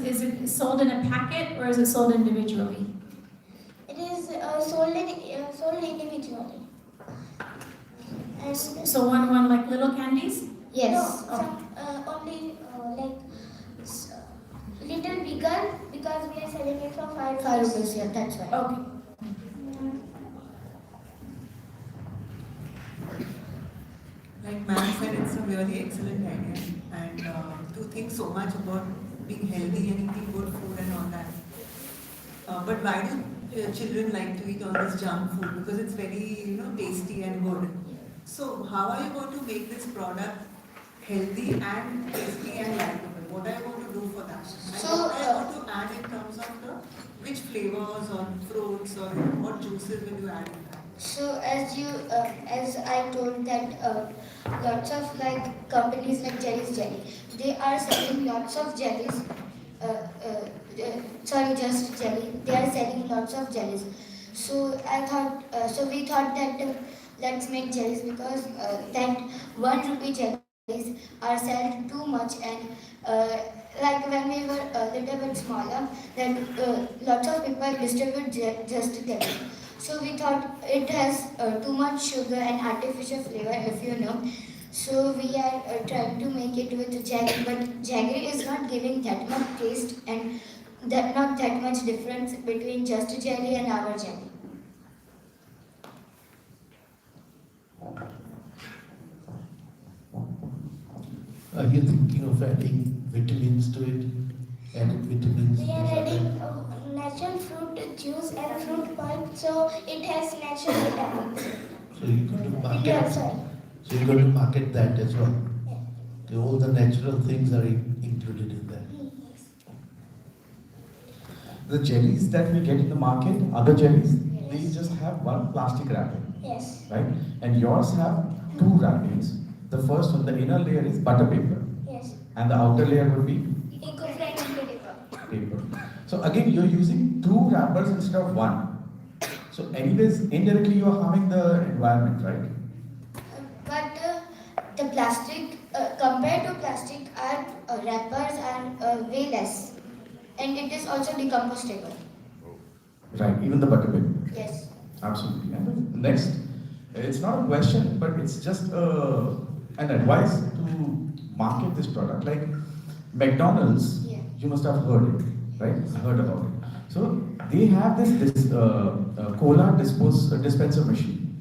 is it sold in a packet or is it sold individually? It is sold individually. And So one like little candies? Yes. no, only little bigger because we are selling it for 5 5 rupees. rupees, yeah, that's right. Okay. Like ma'am said, it's a really excellent idea, and to think so much about being healthy and eating good food and all that. But why do children like to eat all this junk food? Because it's very, tasty and good. So how are you going to make this product healthy and tasty and likable? What are you going to do for that? And So, what are you going to add in terms of which flavors or fruits or what juices will you add in that? So as I told that lots of like companies like Jelly's Jelly, they are selling lots of jellies. Sorry, just jelly. They are selling lots of jellies. So we thought that let's make jellies because that 1 rupee jellies are sold too much and like when we were a little bit smaller, then lots of people distribute just jelly. So we thought it has too much sugar and artificial flavor, if you know. So we are trying to make it with jaggery, but jaggery is not giving that much taste and not that much difference between just jelly and our jelly. Are you thinking of adding vitamins to it? Added vitamins? We are things like adding that? natural fruit juice and fruit pulp, so it has natural vitamins. So you're going to market. Yeah, sorry. So you're going to market that as well. Okay, all the natural things are included in that. The jellies that we get in the market, other jellies, they just have one plastic wrapping, Yes. right? And yours have 2 wrappings. The first one, the inner layer is butter paper, Yes. and the outer layer would be Eco-friendly paper. paper. So again, you're using 2 wrappers instead of 1. So anyways, indirectly you're harming the environment, right? But the plastic, compared to plastic, our wrappers are way less, and it is also decompostable. Right, even the buttermilk. Yes. Absolutely. And the next, it's not a question, but it's just an advice to market this product. Like McDonald's, Yeah. you must have heard it, right? Heard about it. So they have this cola dispenser machine.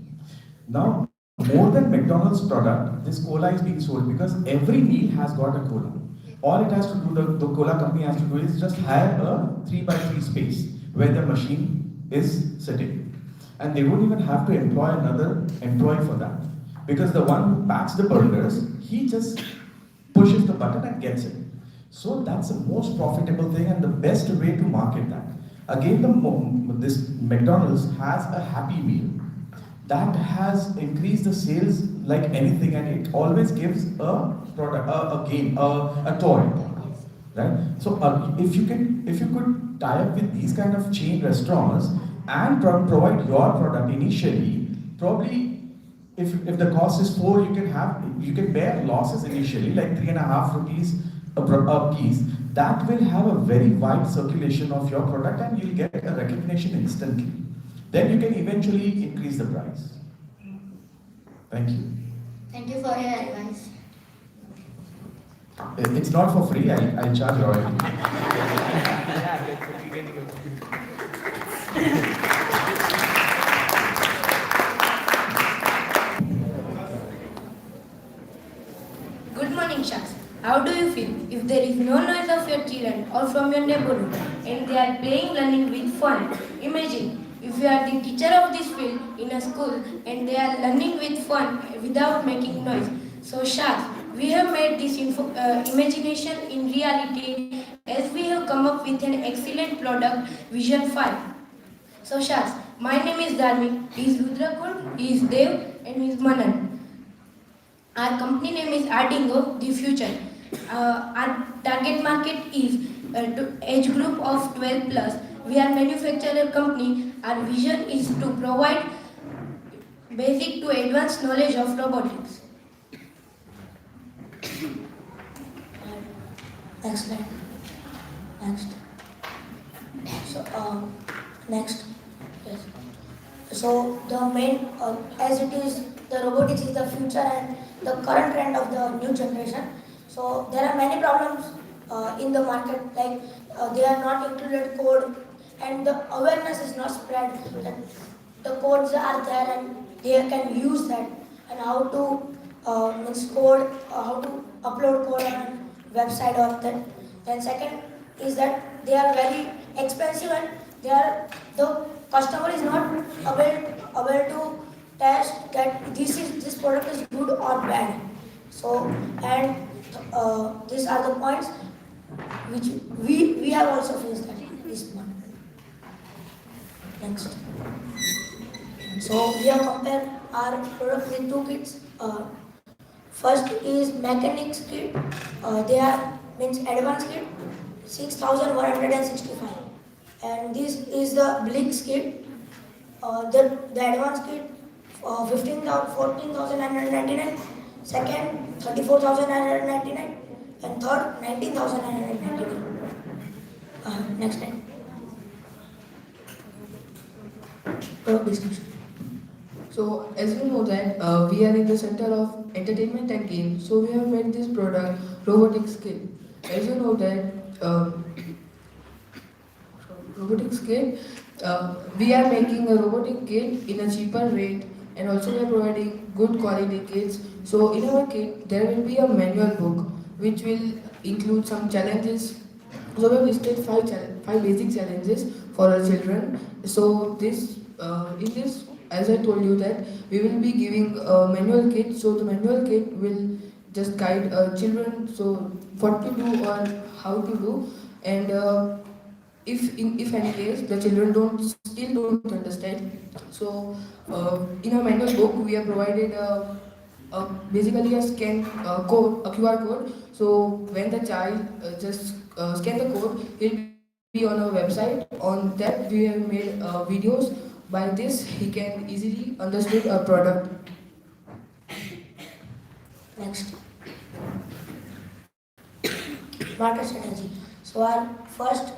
Now, more than McDonald's product, this cola is being sold because every meal has got a cola. All it has to do, the cola company has to do is just hire a 3x3 space where the machine is sitting. And they won't even have to employ another employee for that. Because the one who packs the burgers, he just pushes the button and gets it. So that's the most profitable thing and the best way to market that. Again, this McDonald's has a Happy Meal that has increased the sales like anything, and it always gives a product, a game, a toy, right? So if you could tie up with these kind of chain restaurants and provide your product initially, probably if the cost is 4, you can bear losses initially like 3.5 rupees a piece. That will have a very wide circulation of your product and you'll get a recognition instantly. Then you can eventually increase the price. Thank you. Thank you for your advice. It's not for free, I charge royalty. Good morning, Shaks. How do you feel if there is no noise of your children or from your neighborhood and they are playing, learning with fun? Imagine if you are the teacher of this field in a school and they are learning with fun without making noise. So, Shaks, we have made this imagination in reality as we have come up with an excellent product, Vision 5. So, Shaks, my name is Dharmik, he is Rudrakund, he is Dev, and he is Manan. Our company name is Ardingo, the future. Our target market is age group of 12 plus. We are manufacturer company. Our vision is to provide basic to advanced knowledge of robotics. Next slide. Next. So, next. Yes. So the main, as it is, the robotics is the future and the current trend of the new generation. So there are many problems in the market, like they are not included code, and the awareness is not spread that the codes are there and they can use that, and how to means code, how to upload code on a website or that. Then second is that they are very expensive and the customer is not able to test that this product is good or bad. So and these are the points which we have also faced at this point. Next. So we have compared our product with two kits. First is mechanics kit. They are means advanced kit, 6,165, and this is the Blix kit. The advanced kit, 14,999. Second, 34,999, and third, 19,999. Next time. Product description. So as you know that we are in the center of entertainment and games, so we have made this product robotics kit. As you know that robotics kit, we are making a robotic kit in a cheaper rate, and also we are providing good quality kits. So in our kit there will be a manual book which will include some challenges. So we have listed five basic challenges for our children. So this in this, as I told you that we will be giving a manual kit. So the manual kit will just guide children so what to do or how to do, and if any case the children still don't understand. So in our manual book we have provided basically a code, a QR code. So when the child just scan the code, he'll be on our website. On that we have made videos. By this he can easily understand our product. Next. Market strategy. So our first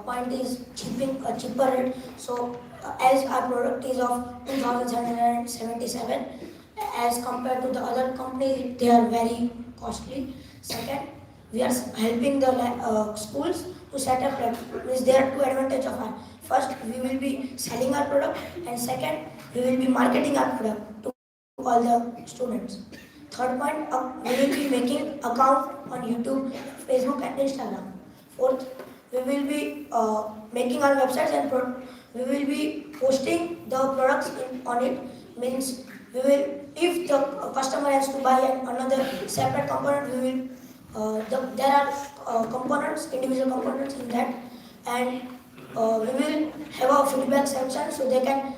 point is cheaper rate. So as our product is of 2,777, as compared to the other companies, they are very costly. Second, we are helping the schools to set up lab. Means there are two advantages of our. First, we will be selling our product, and second, we will be marketing our product to all the students. Third point, we will be making account on YouTube, Facebook, and Instagram. Fourth, we will be making our websites and we will be posting the products on it. Means we will, if the customer has to buy another separate component, we will. There are components, individual components in that, and we will have a feedback section so they can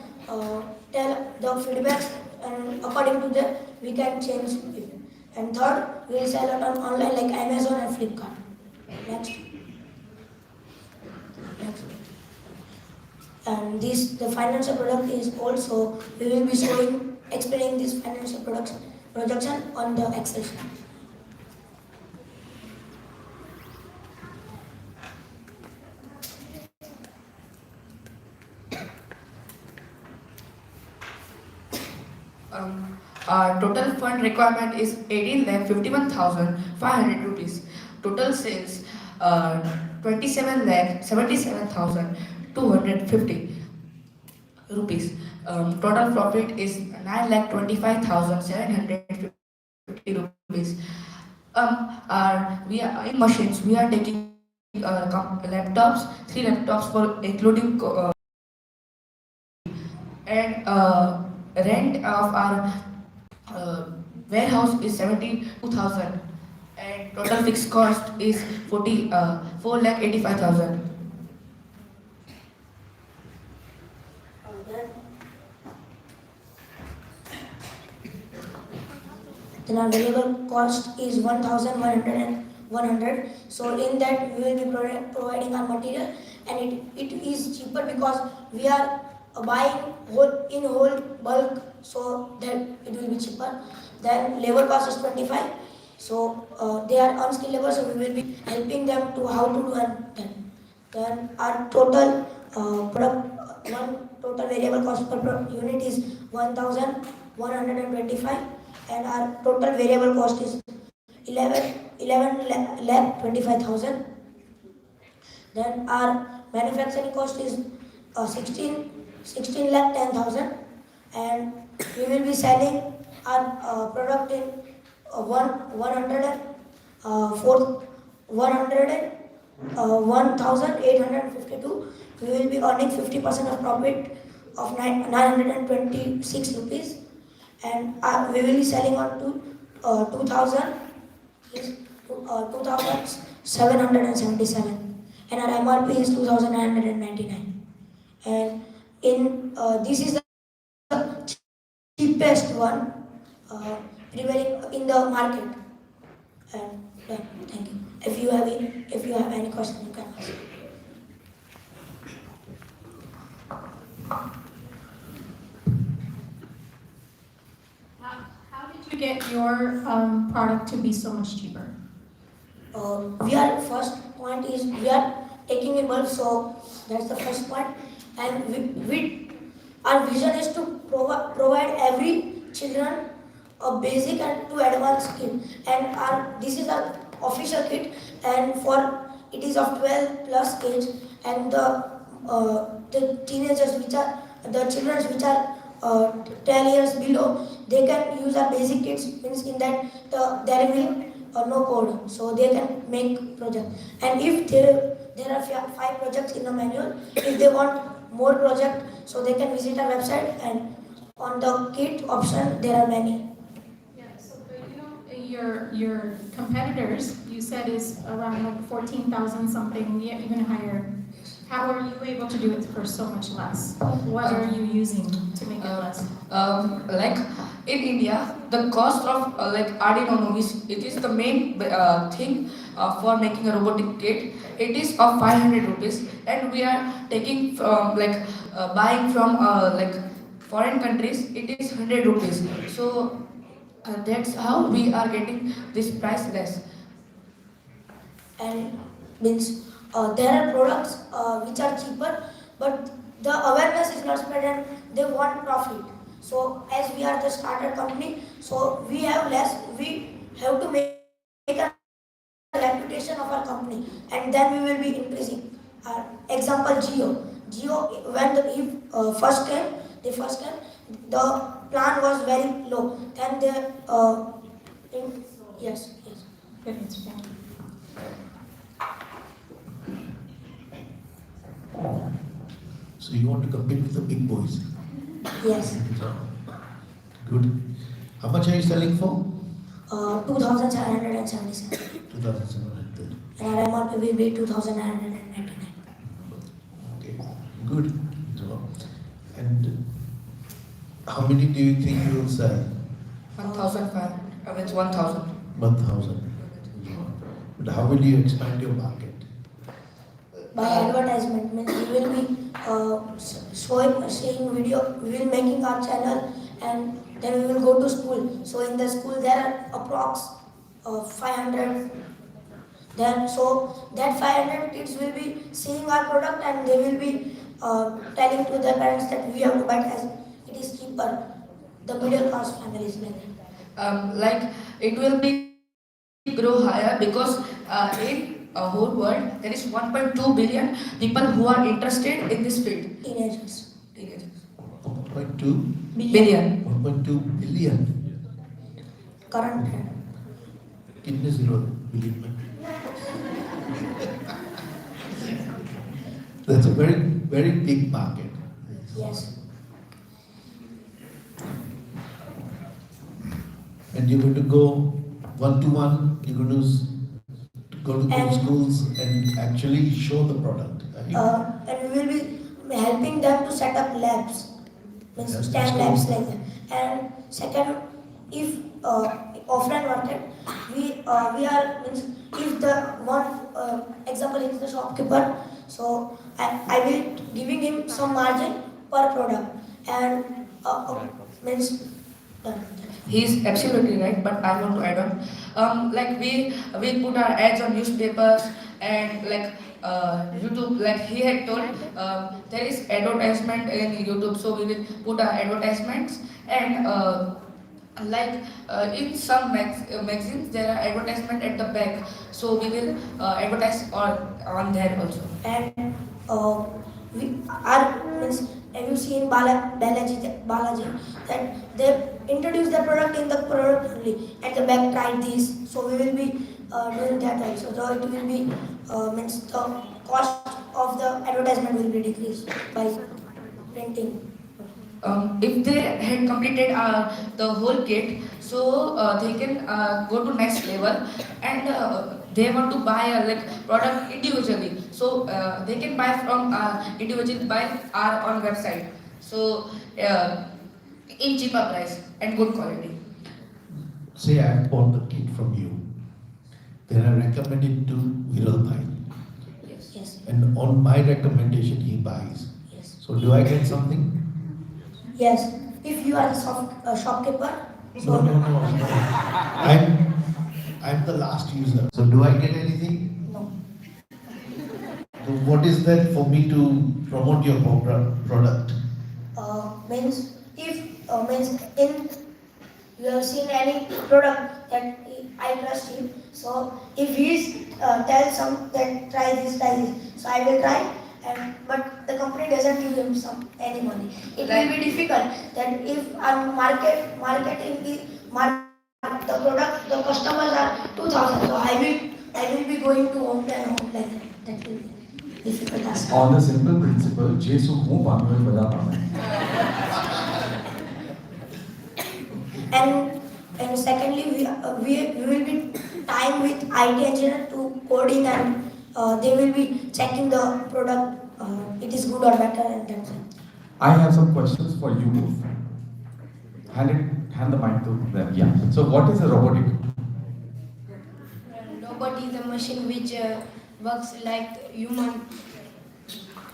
tell the feedbacks, and according to that we can change it. And third, we will sell it on online like Amazon and Flipkart. Next. Next. And this the financial product is also we will be showing explaining this financial projection on the Excel sheet. Our total fund requirement is 18,51,500 rupees. Total sales 27,77,250 rupees. Total profit is 9,25,750 rupees. We are in machines. We are taking laptops, 3 laptops for including and rent of our warehouse is 72,000 and total fixed cost is 4,85,000. Then our variable cost is 1,100 and 100. So in that we will be providing our material, and it is cheaper because we are buying whole bulk, so that it will be cheaper. Then labor cost is 25. So they are unskilled labor, so we will be helping them to how to do that. Then our total total variable cost per unit is 1,125, and our total variable cost is 11 lakh 25,000. Then our manufacturing cost is 16 lakh 10,000, and we will be selling our product in 1,852. We will be earning 50% of profit of 926 rupees, and we will be selling on to 2,777, and our MRP is 2,999. And in this is the cheapest one prevailing in the market. And thank you. If you have any question, you can ask. How did you get your product to be so much cheaper? We are first point is we are taking in bulk, so that's the first point. And our vision is to provide every children a basic and to advanced kit. And this is our official kit, and for it is of 12 plus age, and the teenagers which are the children which are 10 years below, they can use our basic kits. Means in that there will be no code, so they can make project. And if there are 5 projects in the manual, if they want more project, so they can visit our website, and on the kit option there are many. Yeah, so but your competitors, you said is around like 14,000 something, yeah, even higher. How are you able to do it for so much less? What are you using to make it less? Like in India, the cost of like Arduino it is the main thing for making a robotic kit. It is of 500 rupees, and we are taking from buying from like foreign countries. It is 100 rupees. So that's how we are getting this price less. And means there are products which are cheaper, but the awareness is not spread and they want profit. So as we are the starter company, so we have less, we have to make a reputation of our company, and then we will be increasing. Example Geo, when they first came, the plan was very low. Then they, yes, yes. It's fine. So you want to compete with the big boys? Yes. Good. How much are you selling for? 2,777. 2,700. And our MRP will be 2,999. Okay, good. So, and how many do you think you will sell? 1,500. It's 1,000. 1,000. But how will you expand your market? By advertisement means we will be showing video, we will making our channel, and then we will go to school. So in the school there are approx 500. Then so that 500 kids will be seeing our product and they will be telling to their parents that we have to buy it as it is cheaper. The middle class families like that. Like it will be grow higher because in a whole world there is 1.2 billion people who are interested in this field. Teenagers. 1.2? Billion. 1.2 billion. Current trend. Kidney zero, believe me. That's a very, very big market. Yes. And you're going to go one-to-one, you're going to go to those schools and actually show the product. Right? And we will be helping them to set up labs, means Yes, STEM that's labs cool. like that. And second, if offline market, we are means if the one example is the shopkeeper, so I will giving him some margin per product and means done. He's absolutely right, but I want to add on. Like we put our ads on newspapers and like YouTube. Like he had told, there is advertisement in YouTube, so we will put our advertisements and. In some magazines there are advertisement at the back, so we will advertise on there also. And we are means have you seen Balaji that they introduce the product in the product only at the back try this, so we will be doing that also, so it will be means the cost of the advertisement will be decreased by printing. If they had completed the whole kit, so they can go to next level and they want to buy a product individually. So they can buy from individually by our own website. So in cheaper price and good quality. Say I bought the kit from you, then I recommend it to Viral Bhai. Yes. Yes. And on my recommendation he buys. Yes. So do I get something? Yes. If you are the shopkeeper, so No. I'm the last user. So do I get anything? no. So what is that for me to promote your product? Means if means in you have seen any product that I trust him, so if he tells some that try this, so I will try. And but the company doesn't give him any money. It will be difficult that if our marketing the product the customers are 2,000, so I will be going to home and home like that. That will be difficult task. On the simple principle, Jesu who Panuel Badapame. And secondly, we will be tying with IT engineer to coding, and they will be checking the product, it is good or better, and that's it. I have some questions for you both. Hand the mic to them. Yeah. So what is a robotic? Robot is a machine which works like human.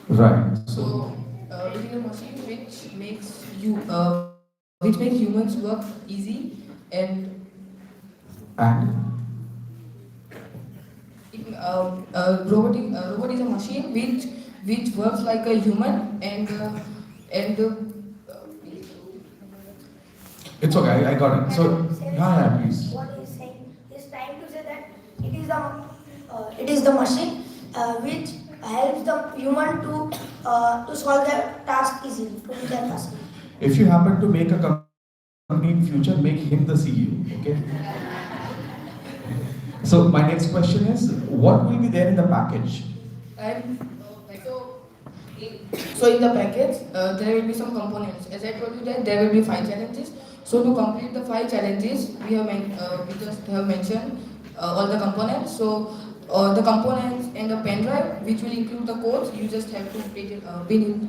Right. So it is a machine which makes humans work easy and And robot is a machine which works like a human and It's okay, I got it. So, yeah, please. What he's saying, he's trying to say that it is the machine which helps the human to solve their task easily, to do their task. If you happen to make a company in future, make him the CEO, okay? So my next question is, what will be there in the package? and so in the package there will be some components. As I told you that there will be 5 challenges. So to complete the 5 challenges, we just have mentioned all the components. So the components and the pen drive, which will include the codes, you just have to pin it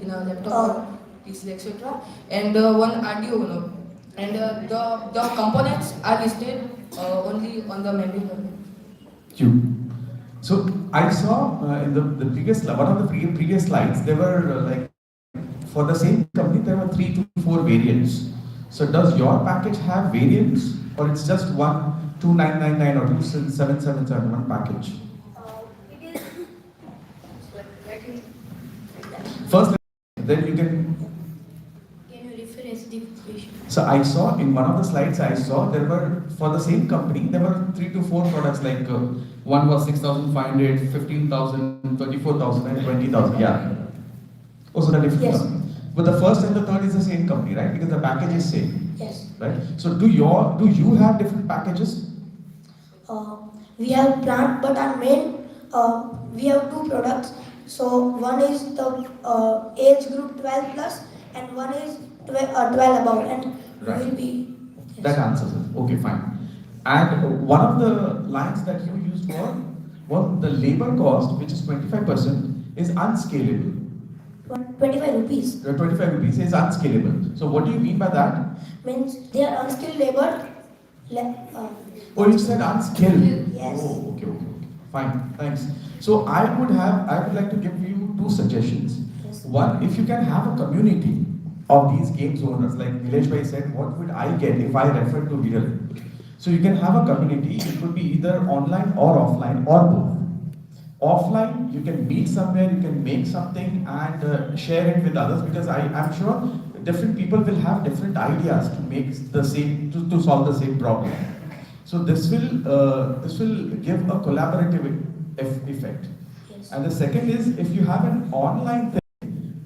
in a laptop or PC, etc. And one audio node. And the components are listed only on the manual. Q. So I saw in the previous one of the previous slides, there were like for the same company there were 3 to 4 variants. So does your package have variants, or it's just 12999 or 27777 one package? It is First, then you can. Can you rephrase the question? So I saw in one of the slides I saw there were for the same company there were 3 to 4 products like one was 6,500, 15,000, 34,000 and 20,000. Yeah. Also the different. Yes. But the first and the third is the same company, right? Because the package is same. Yes. Right? So do you have different packages? We have plant, but our main we have 2 products. So one is the age group 12 plus, and one is 12 above, and Right. will be. Yes. That answers it. Okay, fine. And one of the lines that you used was the labor cost, which is 25%, is unscalable. 25 rupees 25 rupees is unscalable. So what do you mean by that? means they are unskilled labor. Oh, you said unskilled. Yes. Oh, okay. Fine, thanks. So I would like to give you 2 suggestions. Yes. One, if you can have a community of these games owners, like Nilesh Bhai said, what would I get if I refer to Viral? So you can have a community, it could be either online or offline or both. Offline, you can meet somewhere, you can make something and share it with others, because I'm sure different people will have different ideas to make the same, to solve the same problem. So this will give a collaborative effect. Yes. And the second is, if you have an online thing,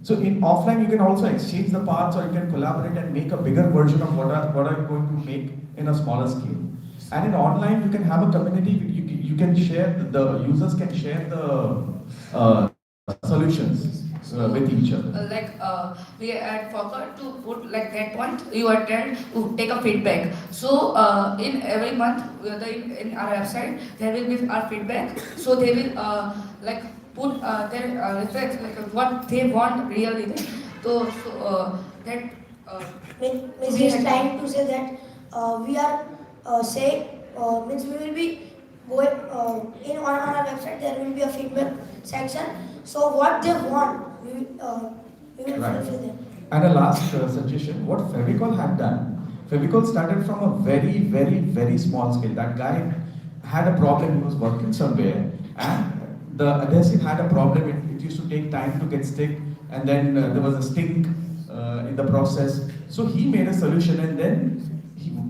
so in offline you can also exchange the parts, or you can collaborate and make a bigger version of what are you going to make in a smaller scale. And in online you can have a community, you can share, the users can share the solutions with each other. We had forgot to put like that point you attend to take a feedback. So in every month in our website there will be our feedback. So they will like put their reflects like what they want really. So that Means he is trying to say that we are means we will be going on our website, there will be a feedback section. So what they want, we will Right. fulfill them. And a last suggestion, what Fevicol had done, Fevicol started from a very, very, very small scale. That guy had a problem, he was working somewhere, and the adhesive had a problem, it used to take time to get stick, and then there was a stink in the process. So he made a solution, and then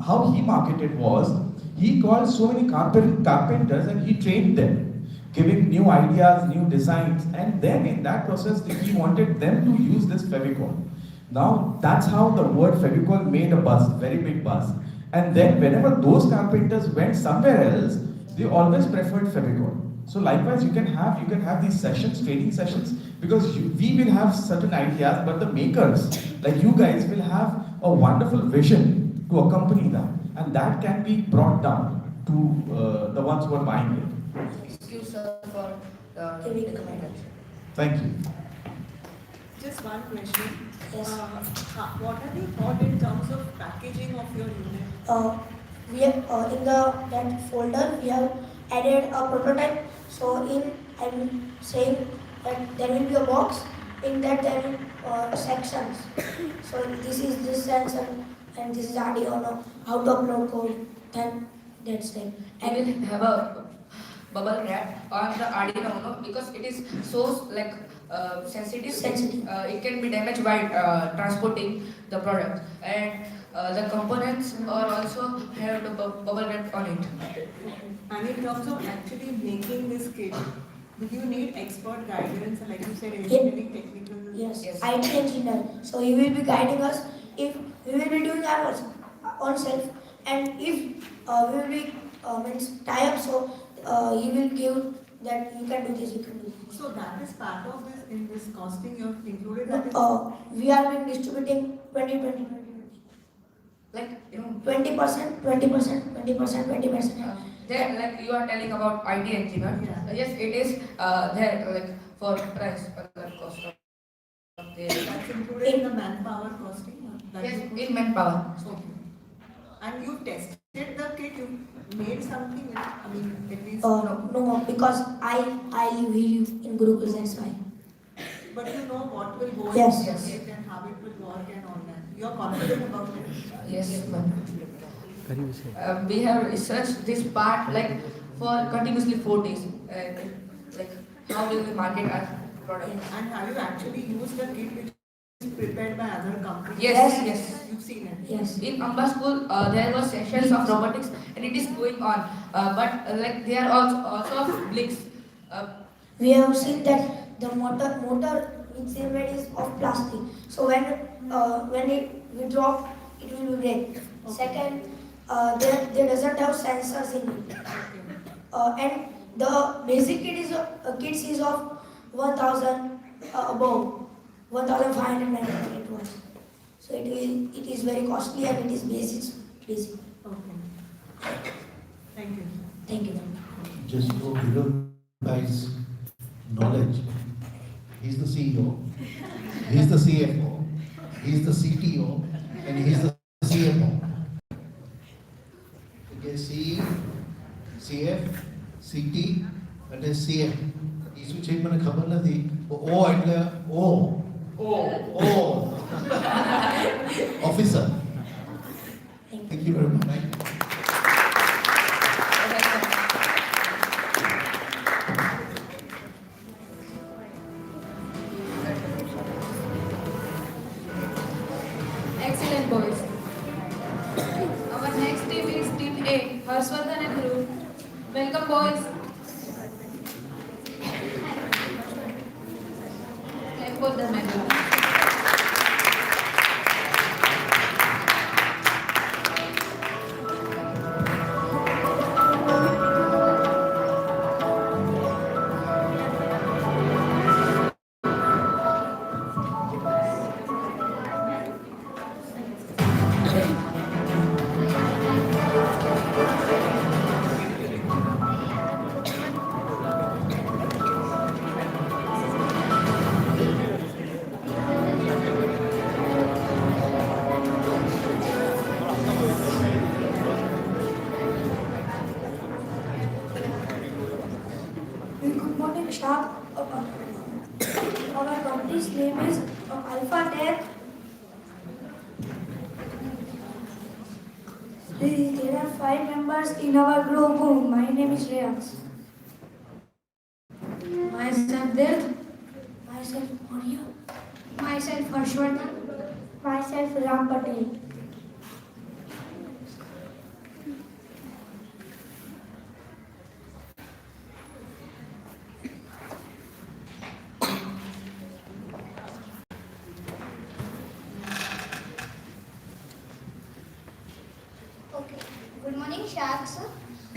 how he marketed was, he called so many carpenters and he trained them, giving new ideas, new designs, and then in that process he wanted them to use this Fevicol. Now that's how the word Fevicol made a buzz, very big buzz. And then whenever those carpenters went somewhere else, they always preferred Fevicol. So likewise, you can have these sessions, training sessions, because we will have certain ideas, but the makers, like you guys, will have a wonderful vision to accompany that, and that can be brought down to the ones who are buying it. excuse for Giving a comment. Thank you. Just one question. Yes. What have you thought in terms of packaging of your unit? We have in that folder we have added a prototype. So I'm saying that there will be a box. In that there will be sections. So this is this sensor and this is Arduino. How to upload code. Then that's it. I will have a bubble wrap on the Arduino Uno because it is so like sensitive. It can be damaged by transporting the product, and the components are also have the bubble wrap on it. And in terms of actually making this kit, do you need expert guidance, like you said, engineering, technical? Yes, Yes. IT engineer. So he will be guiding us if we will be doing our own self, and if we will be means tie up. So he will give that you can do this, you can do this. So that is part of this, in this costing you have included No, that is? we are been distributing 20, Like 20%, 20%, 20%, 20%. There, like you are telling about IT engineer. Yeah. Yes, it is there like for price cost of the. That's included in the manpower costing? That Yes, is- in manpower. Okay. And you tested the kit, you made something, I mean, at least. No, because I live here in Gurukul, that's why. But you know what will go Yes. in the kit and how it will work and all that. You are confident about it? Yes, ma'am. We have researched this part like for continuously 4 days. Like how will we market our product? And have you actually used the kit which is prepared by other companies? Yes. You've seen it? Yes. In Amba school, there were sessions of robotics, and it is going on. But like they are also of blinks. We have seen that the motor inside is of plastic. So when we drop, it will break. Second, there doesn't have sensors in it. And the basic kits is of 1,000 above 1,598 watts. So it is very costly and it is basic. Okay. Thank you. Thank you. Just for Viral Bhai's knowledge, he's the CEO, he's the CFO, he's the CTO, and he's the CFO. Okay, CE, CF, CT, and then CF. Isu change mana khabar nathi. O એટલે O. Officer. Thank you very much. Excellent, boys. Our next team is Team A, Harshvardhan and Dhruv. Welcome, boys. Clap for them, everyone. Good morning, Shah. Our company's name is Alpha Tech. There are 5 members in our group. My name is Rex. Myself there. Myself Maria. Myself Harshvardhan. Myself Ram Patel. Okay. Good morning, Sharks.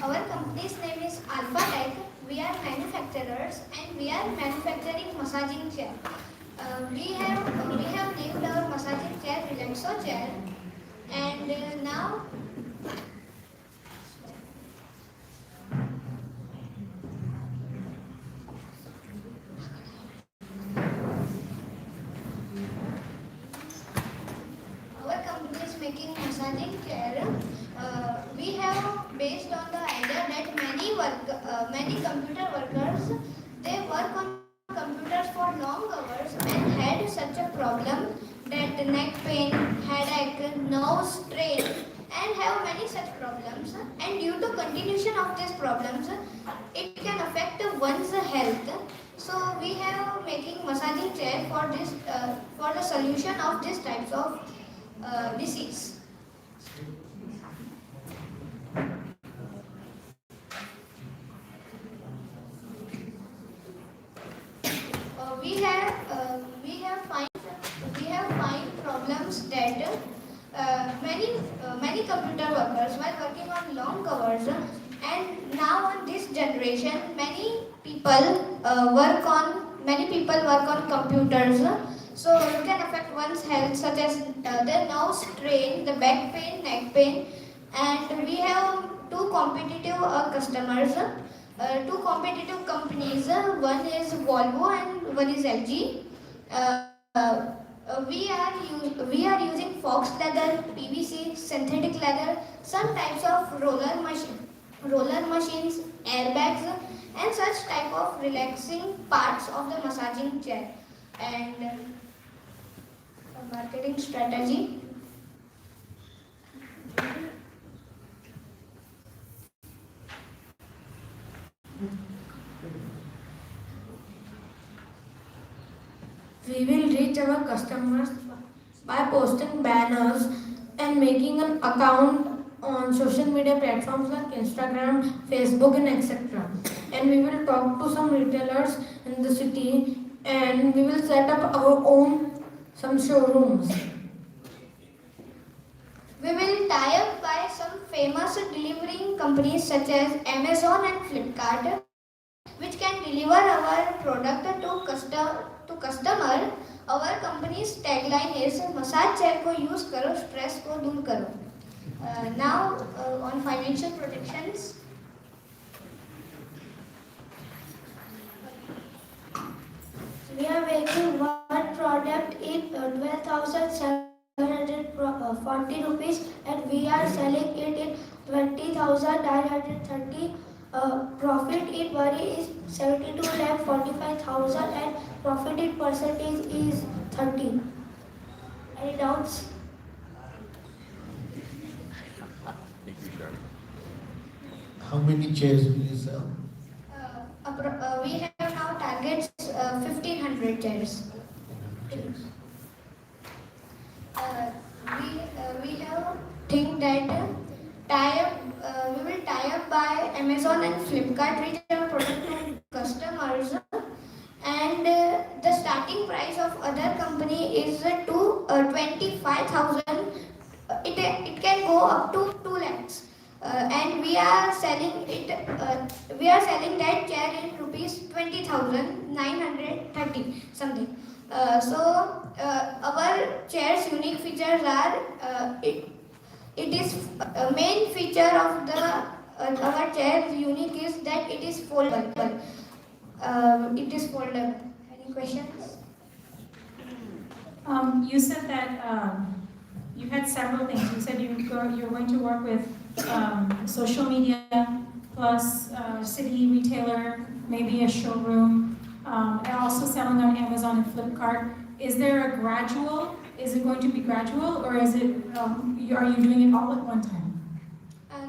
Our company's name is Alpha Tech. We are manufacturers and we are manufacturing massaging chair. We have named our massaging chair Relaxo chair, and now our company is making massaging chair. We have based on the idea that many computer workers, they work on computers for long hours and had such a problem that neck pain, headache, nose strain, and have many such problems. And due to continuation of these problems, it can So we have making massaging chair for this for the solution of these types of disease. We have find problems that many computer workers while working on long covers and now on this generation many people work on computers, so it can affect one's health such as the nerve strain, the back pain, neck pain, and we have two competitive companies. One is Volvo and one is LG. We are using fox leather, PVC, synthetic leather, some types of roller machines, airbags, and such type of relaxing parts of the massaging chair. And marketing strategy. We will reach our customers by posting banners and making an account on social media platforms like Instagram, Facebook, and etc. And we will talk to some retailers in the city, and we will set up our own some showrooms. We will tie up by some famous delivering companies such as Amazon and Flipkart, which can deliver our product to customer. Our company's tagline is massage chair ko use karo, stress ko dur karo. Now on financial protections. We are making one product in 12,740 rupees and we are selling it in 20,930. Profit in money is 72,45,000 and profit in percentage is 30. Any doubts? How many chairs will you sell? We have now targets 1,500 chairs. We have think that we will tie up by Amazon and Flipkart, reach our product to customers, and the starting price of other company is to 25,000. It can go up to 2 lakhs. And we are selling that chair in rupees 20,930 something. Our chair's unique features are it is main feature of the our chair unique is that it is foldable. It is foldable. Any questions? You said that you had several things. You said you're going to work with social media plus city retailer, maybe a showroom, and also selling on Amazon and Flipkart. Is there a gradual? Is it going to be gradual, or is it? Are you doing it all at one time?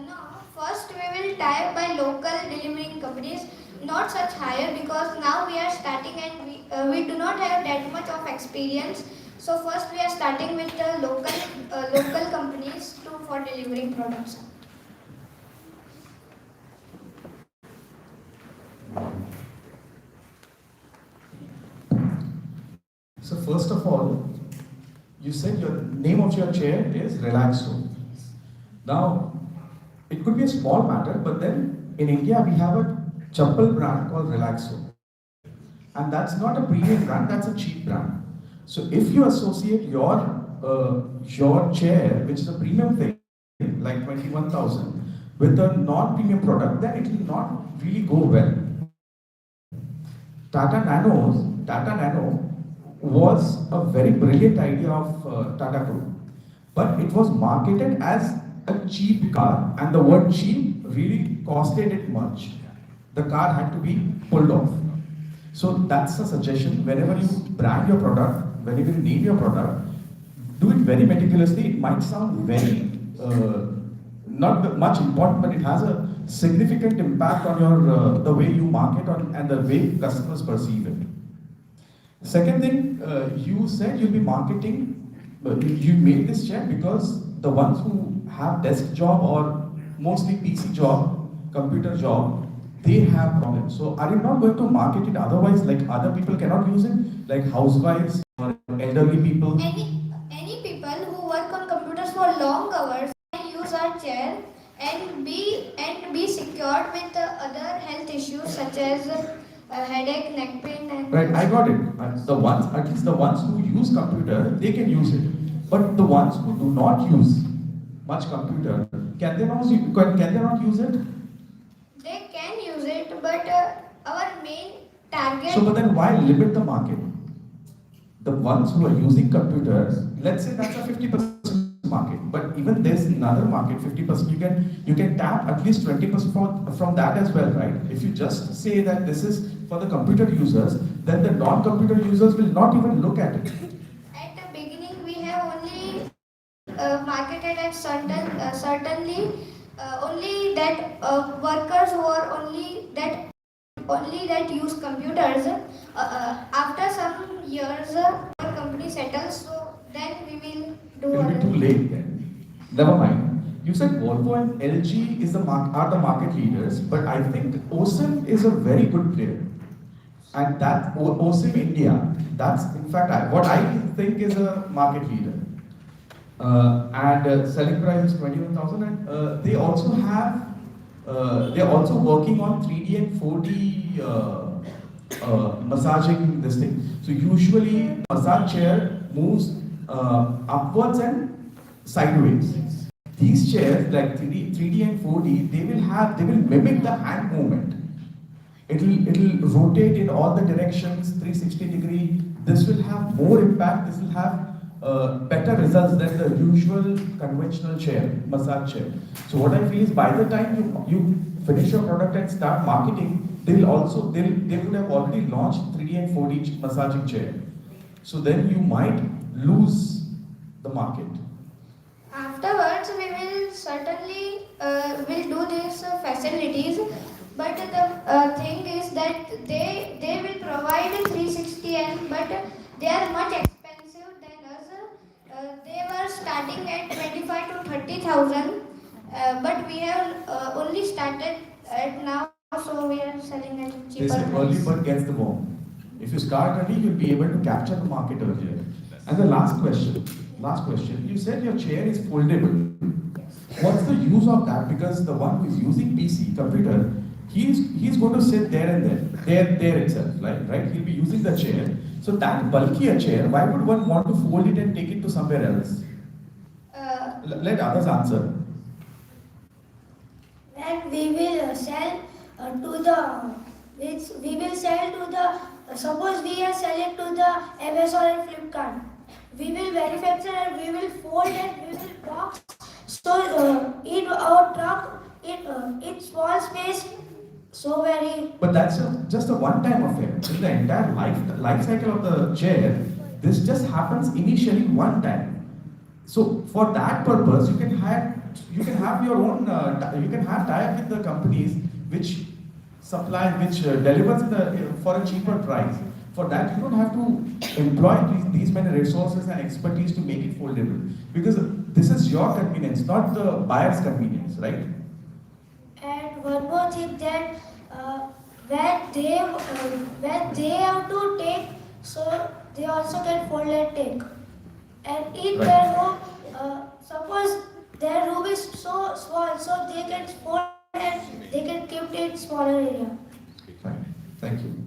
No. First, we will tie up by local delivering companies, not such higher because now we are starting and we do not have that much of experience. So first, we are starting with the local companies for delivering products. So first of all, you said your name of your chair is Relaxo. Now, it could be a small matter, but then in India we have a chappal brand called Relaxo. And that's not a premium brand, that's a cheap brand. So if you associate your chair, which is a premium thing, like 21,000, with a non-premium product, then it will not really go well. Tata Nano was a very brilliant idea of Tata Group, but it was marketed as a cheap car, and the word cheap really costed it much. The car had to be pulled off. So that's a suggestion. Whenever you brand your product, whenever you name your product, do it very meticulously. It might sound very not much important, but it has a significant impact on your the way you market and the way customers perceive it. Second thing, you said you'll be marketing, you made this chair because the ones who have desk job or mostly PC job, computer job, they have problems. So are you not going to market it otherwise, like other people cannot use it, like housewives or elderly people? Any people who work on computers for long hours can use our chair and be secured with other health issues such as headache, neck pain, and Right, I got it. The ones, at least the ones who use computer, they can use it. But the ones who do not use much computer, can they not use it? they can use it. But our main target. So, but then why limit the market? The ones who are using computers, let's say that's a 50% market, but even there's another market, 50%, you can tap at least 20% from that as well, right? If you just say that this is for the computer users, then the non-computer users will not even look at it. At the beginning, we have only marketed at certainly only that workers who are only that use computers. After some years, our company settles, so then we will do. It'll be too late then. Never mind. You said Volvo and LG are the market leaders, but I think OSIM is a very good player. And that OSIM India, that's in fact what I think is a market leader. And selling price is 21,000, and they also have, they're also working on 3D and 4D massaging this thing. So usually massage chair moves upwards and sideways. These chairs like 3D and 4D, they will mimic the hand movement. It'll rotate in all the directions, 360 degree. This will have more impact. This will have better results than the usual conventional chair, massage chair. So what I feel is by the time you finish your product and start marketing, they would have already launched 3D and 4D massaging chair. So then you might lose the market. Afterwards, we will certainly will do these facilities, but the thing is that they will provide 360 and but they are much expensive than us. They were starting at 25 to 30,000, but we have only started at now, so we are selling at They cheaper say early price. bird gets the worm. If you start early, you'll be able to capture the market earlier. And the last question, you said your chair is foldable. What's the use of that? Because the one who is using PC, computer, he's going to sit there and there itself, right? He'll be using the chair. So that bulkier chair, why would one want to fold it and take it to somewhere else? Let others answer. And we will sell to the suppose we are selling to the Amazon and Flipkart. We will manufacture and we will fold and we will box. So in our truck, in small space, so very. But that's just a one-time affair. In the entire life cycle of the chair, this just happens initially one time. So for that purpose, you can have your own. You can have tie-up with the companies which delivers for a cheaper price. For that, you don't have to employ these many resources and expertise to make it foldable, because this is your convenience, not the buyer's convenience, right? And one more thing that when they have to take, so they also can fold and take. And in their home, suppose their room is so small, so they can fold and they can keep it in smaller area. Fine. Thank you.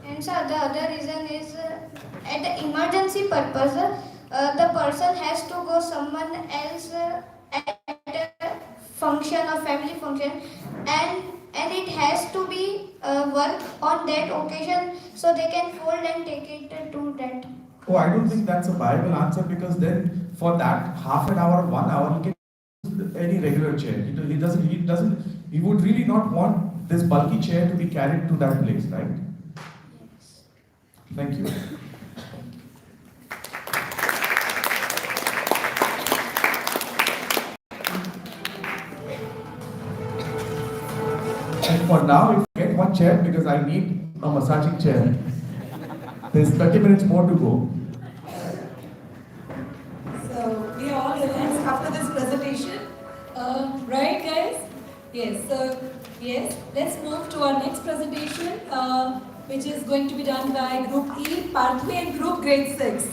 And so the other reason is at the emergency purpose, the person has to go someone else at a function or family function, and it has to be work on that occasion, so they can fold and take it to that. Oh, I don't think that's a viable answer, because then for that half an hour, 1 hour, he can use any regular chair. He would really not want this bulky chair to be carried to that place, right? Yes. Thank you. for now, if I get one chair, because I need a massaging chair, there's 30 minutes more to go. So we are all relaxed after this presentation. Right, guys? Yes. So yes, let's move to our next presentation, which is going to be done by Group E, Pathway, and Group Grade 6.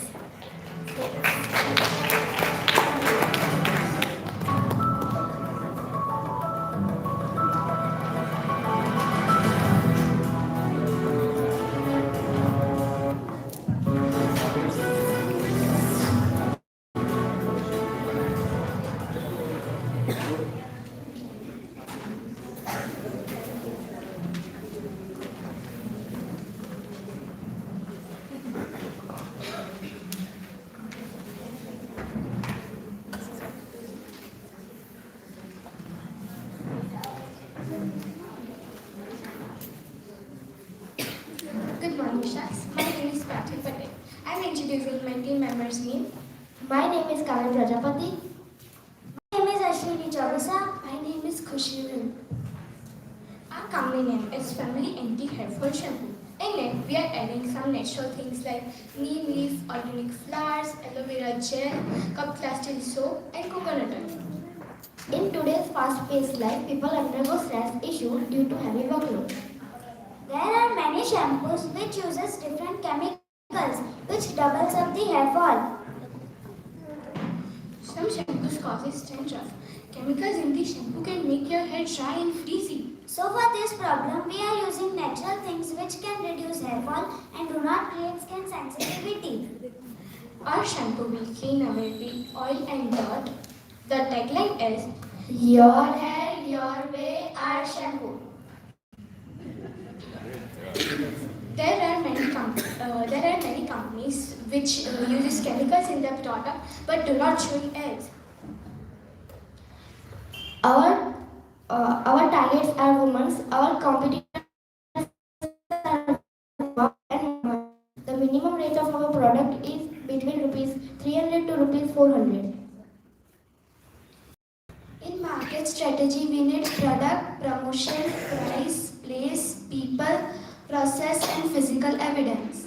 Good morning, Shaks. My name is Pathway Patel. I'm introducing my team members' name. My name is Karan Prajapati. My name is Ashwini Chavisa. My name is Khushi Rin. Our company name is Family Anti-Hair Fall Shampoo. In it, we are adding some natural things like neem leaf, organic flowers, aloe vera gel, cup plastic soap, and coconut oil. In today's fast-paced life, people undergo stress issues due to heavy workload. There are many shampoos which uses different chemicals which doubles up the hair fall. Some shampoos causes dandruff. Chemicals in the shampoo can make your hair dry and frizzy. So for this problem, we are using natural things which can reduce hair fall and do not create skin sensitivity. Our shampoo will clean away the oil and dirt. The tagline is, your hair, your way, our shampoo. There are many companies which uses chemicals in their product but do not show in ads. Our targets are women. Our competitors are women. The minimum rate of our product is between rupees 300 to rupees 400. In market strategy, we need product, promotion, price, place, people, process, and physical evidence.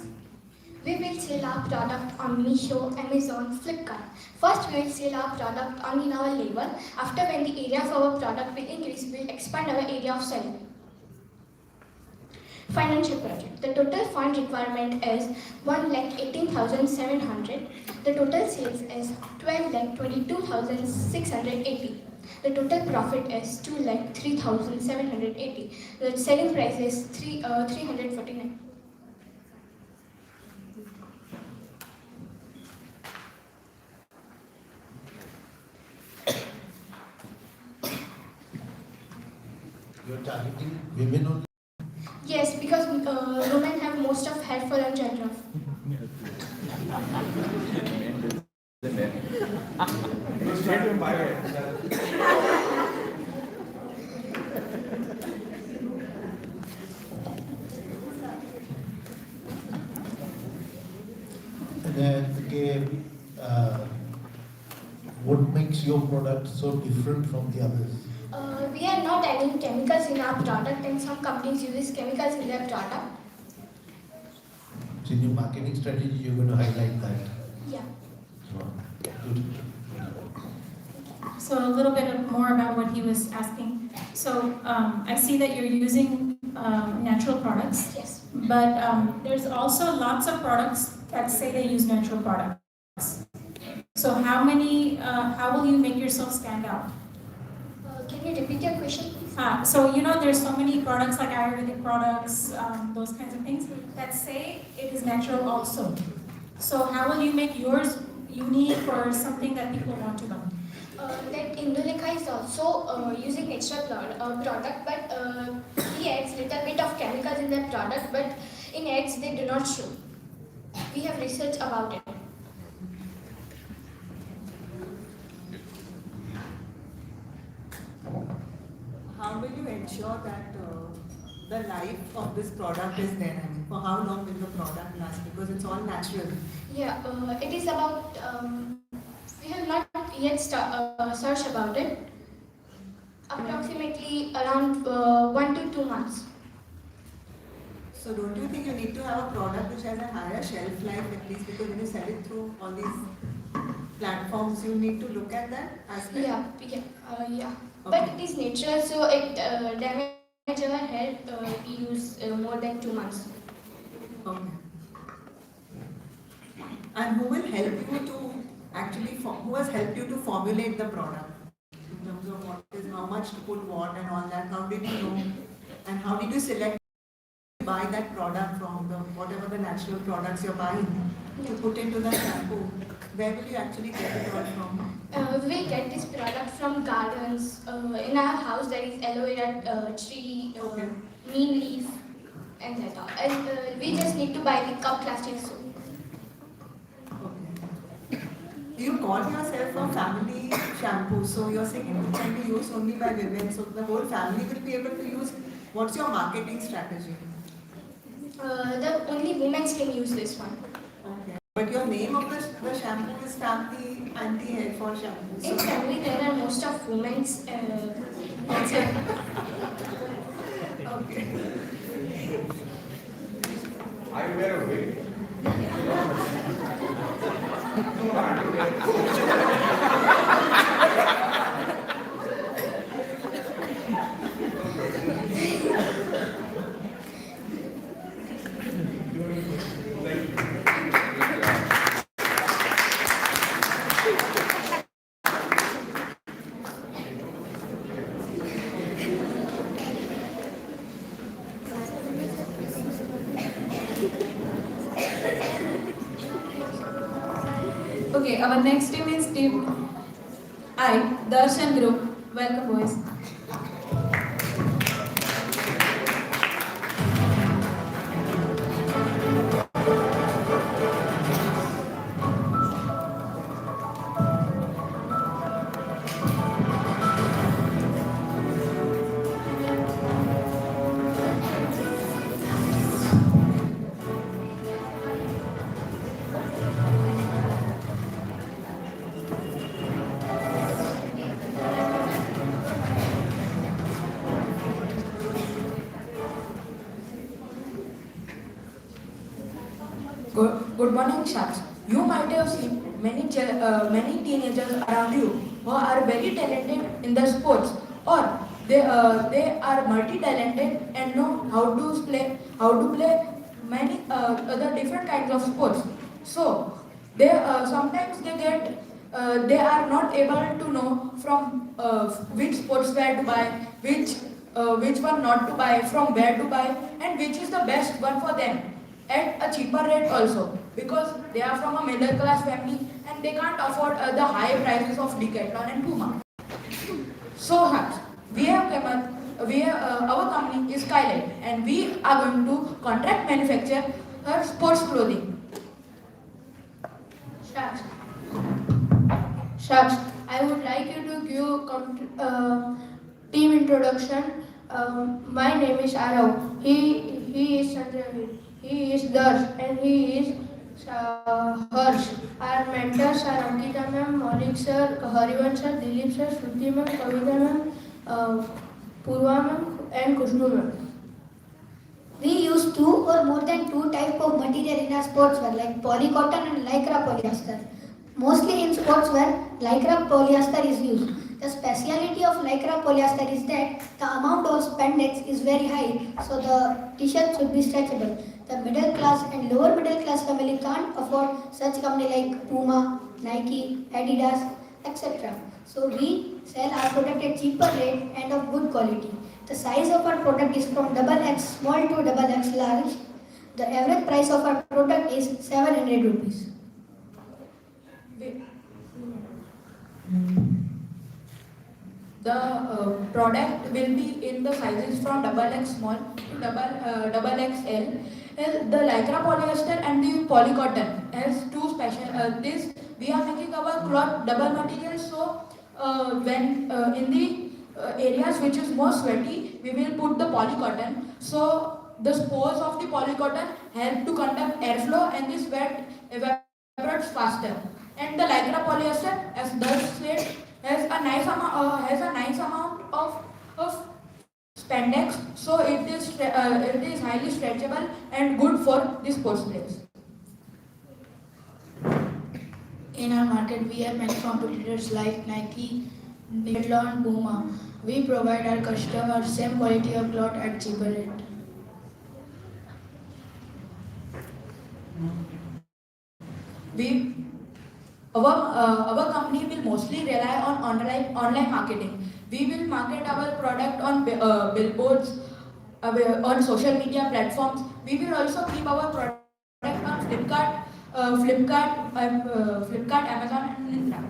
We will sell our product on Meesho, Amazon, Flipkart. First, we will sell our product on in our label. After, when the area of our product will increase, we will expand our area of selling. Financial project. The total fund requirement is 1,18,700. The total sales is 12,22,680. The total profit is 2,03,780. The selling price is 349. You're targeting women only? Yes, because women have most of hair fall and dandruff. And then, okay, what makes your product so different from the others? We are not adding chemicals in our product, and some companies use chemicals in their product. So in your marketing strategy, you're going to highlight that. Yeah. Good. So a little bit more about what he was asking. So I see that you're using natural products. Yes. But there's also lots of products that say they use natural products. So how will you make yourself stand out? Can you repeat your question, please? So there's so many products like Ayurvedic products, those kinds of things that say it is natural also. So how will you make yours unique or something that people want to know? That Indulekha is also using natural product, but he adds little bit of chemicals in their product, but in ads they do not show. We have research about it. How will you ensure that the life of this product is there? I mean, for how long will the product last? Because it's all natural. Yeah, it is about, we have not yet searched about it. Approximately around 1 to 2 months. So don't you think you need to have a product which has a higher shelf life at least, because when you sell it through all these platforms, you need to look at that aspect? Yeah. Okay. But it is natural, so it damage our health. We use more than 2 months. Okay. And who will help you to actually, who has helped you to formulate the product? In terms of what is, how much to put what and all that, how did you know? And how did you select to buy that product from, the whatever the natural products you're buying to put into the shampoo? Where will you actually get it all from? We get this product from gardens. In our house, there is aloe vera tree, Okay. neem leaf, and that all. And we just need to buy the cup plastic soap. Okay. You call yourself a family shampoo, so you're saying it can be used only by women, so the whole family will be able to use. What's your marketing strategy? The only women can use this one. Okay. But your name of the shampoo is Family Anti-Hair Fall Shampoo. In family, there are most of women's. Okay. I wear a wig. Okay, our next team is team I, Darshan Group. Welcome, boys. Good morning, Shaks. You might have seen many teenagers around you who are very talented in the sports, or they are multi-talented and know how to play many other different kinds of sports. So they sometimes they are not able to know from which sportswear to buy, which one not to buy, from where to buy, and which is the best one for them at a cheaper rate also, because they are from a middle class family and they can't afford the high prices of Decathlon and Puma. So Hams, our company is Skylight and we are going to contract manufacture her sports clothing. Sharks. Sharks. I would like you to give team introduction. My name is Arav. He is Sanjay. He is Darsh and he is Harsh. Our mentors are Ankita ma'am, Maulik sir, Harivan sir, Dilip sir, Shruti ma'am, Kavita ma'am, Purva ma'am and Kushnu ma'am. We use two or more than two types of material in our sportswear like polycotton and lycra polyester. Mostly in sportswear, lycra polyester is used. The speciality of lycra polyester is that the amount of spandex is very high, so the t-shirt should be stretchable. The middle class and lower middle class family can't afford such company like Puma, Nike, Adidas, etc. So we sell our product at cheaper rate and of good quality. The size of our product is from XXL small to XXL large. The average price of our product is 700 rupees. The product will be in the sizes from XXL small to double XL. The lycra polyester and the polycotton has two special. This we are making our cloth double material. So when in the areas which is more sweaty, we will put the polycotton. So the spores of the polycotton help to conduct airflow and the sweat evaporates faster. And the lycra polyester, as Darsh said, has a nice amount of spandex, so it is highly stretchable and good for the sports players. In our market, we have many competitors like Nike, Decathlon, Puma. We provide our customers same quality of cloth at cheaper rate. We our company will mostly rely on online marketing. We will market our product on billboards, on social media platforms. We will also keep our product on Flipkart, Amazon, and Myntra.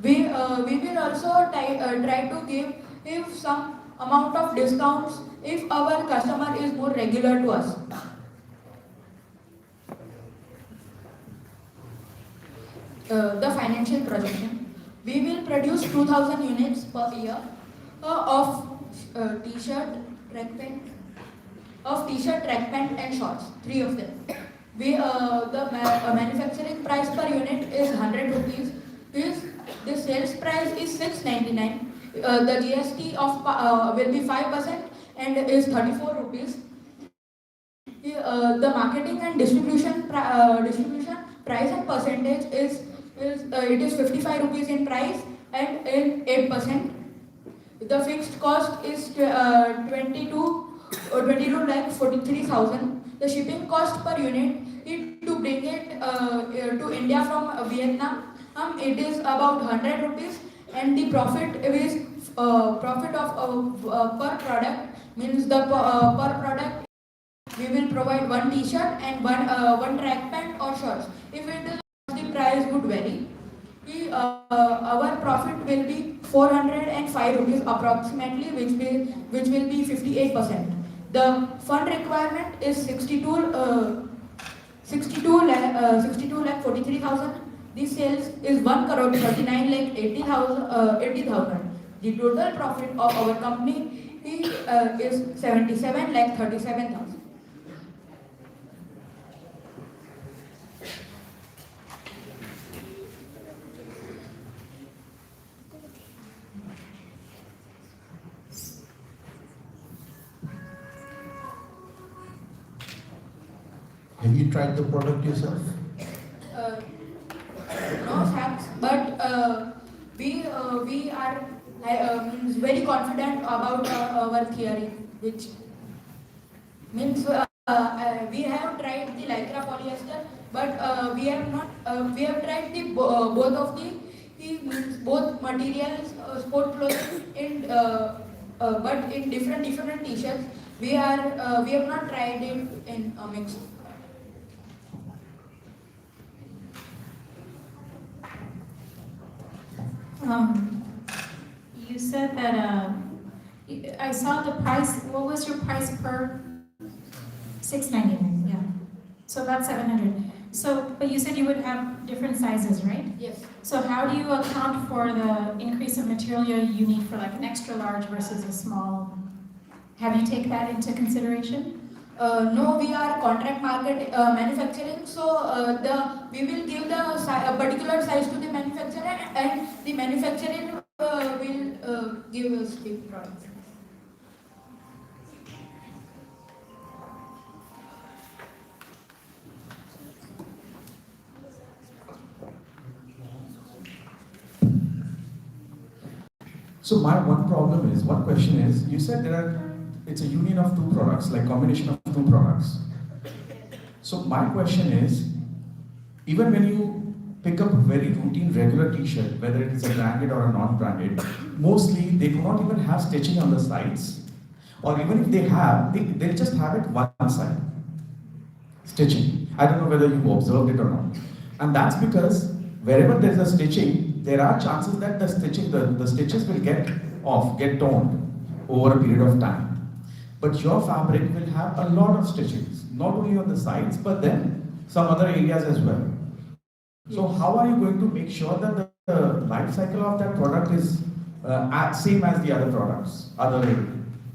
We will also try to give some amount of discounts if our customer is more regular to us. The financial projection. We will produce 2,000 units per year of t-shirt, track pant and shorts, 3 of them. The manufacturing price per unit is 100 rupees. The sales price is 699. The GST will be 5% and is 34 rupees. The marketing and distribution price and percentage is 55 rupees in price and in 8%. The fixed cost is 22 lakh 43,000. The shipping cost per unit to bring it to India from Vietnam, it is about 100 rupees, and the profit is profit of per product, means the per product we will provide one t-shirt and one track pant or shorts. If it is, the price would vary. Our profit will be 405 rupees approximately, which will be 58%. The fund requirement is 62 lakh 43,000. The sales is 1 crore 39 lakh 80,000. The total profit of our company is 77 lakh 37,000. Have you tried the product yourself? No thanks, but we are very confident about our theory, which means we have tried the lycra polyester, but we have not. We have tried the both of the means both materials, sport clothing in but in different t-shirts. We have not tried it in a mix. You said that I saw the price. What was your price per? 699. Yeah. So about 700. So, but you said you would have different sizes, right? Yes. So how do you account for the increase of material you need for like an extra large versus a small? Have you take that into consideration? No, we are contract manufacturing, so we will give a particular size to the manufacturer, and the manufacturer will give us the product. So my one question is, you said it's a union of 2 products, like combination of 2 products. So my question is, even when you pick up a very routine regular t-shirt, whether it is a branded or a non-branded, mostly they do not even have stitching on the sides, or even if they have, they just have it one side, stitching. I don't know whether you've observed it or not. And that's because wherever there's a stitching, there are chances that the stitches will get torn over a period of time. But your fabric will have a lot of stitchings, not only on the sides, but then some other areas as well. So how are you going to make sure that the life cycle of that product is same as the other products, other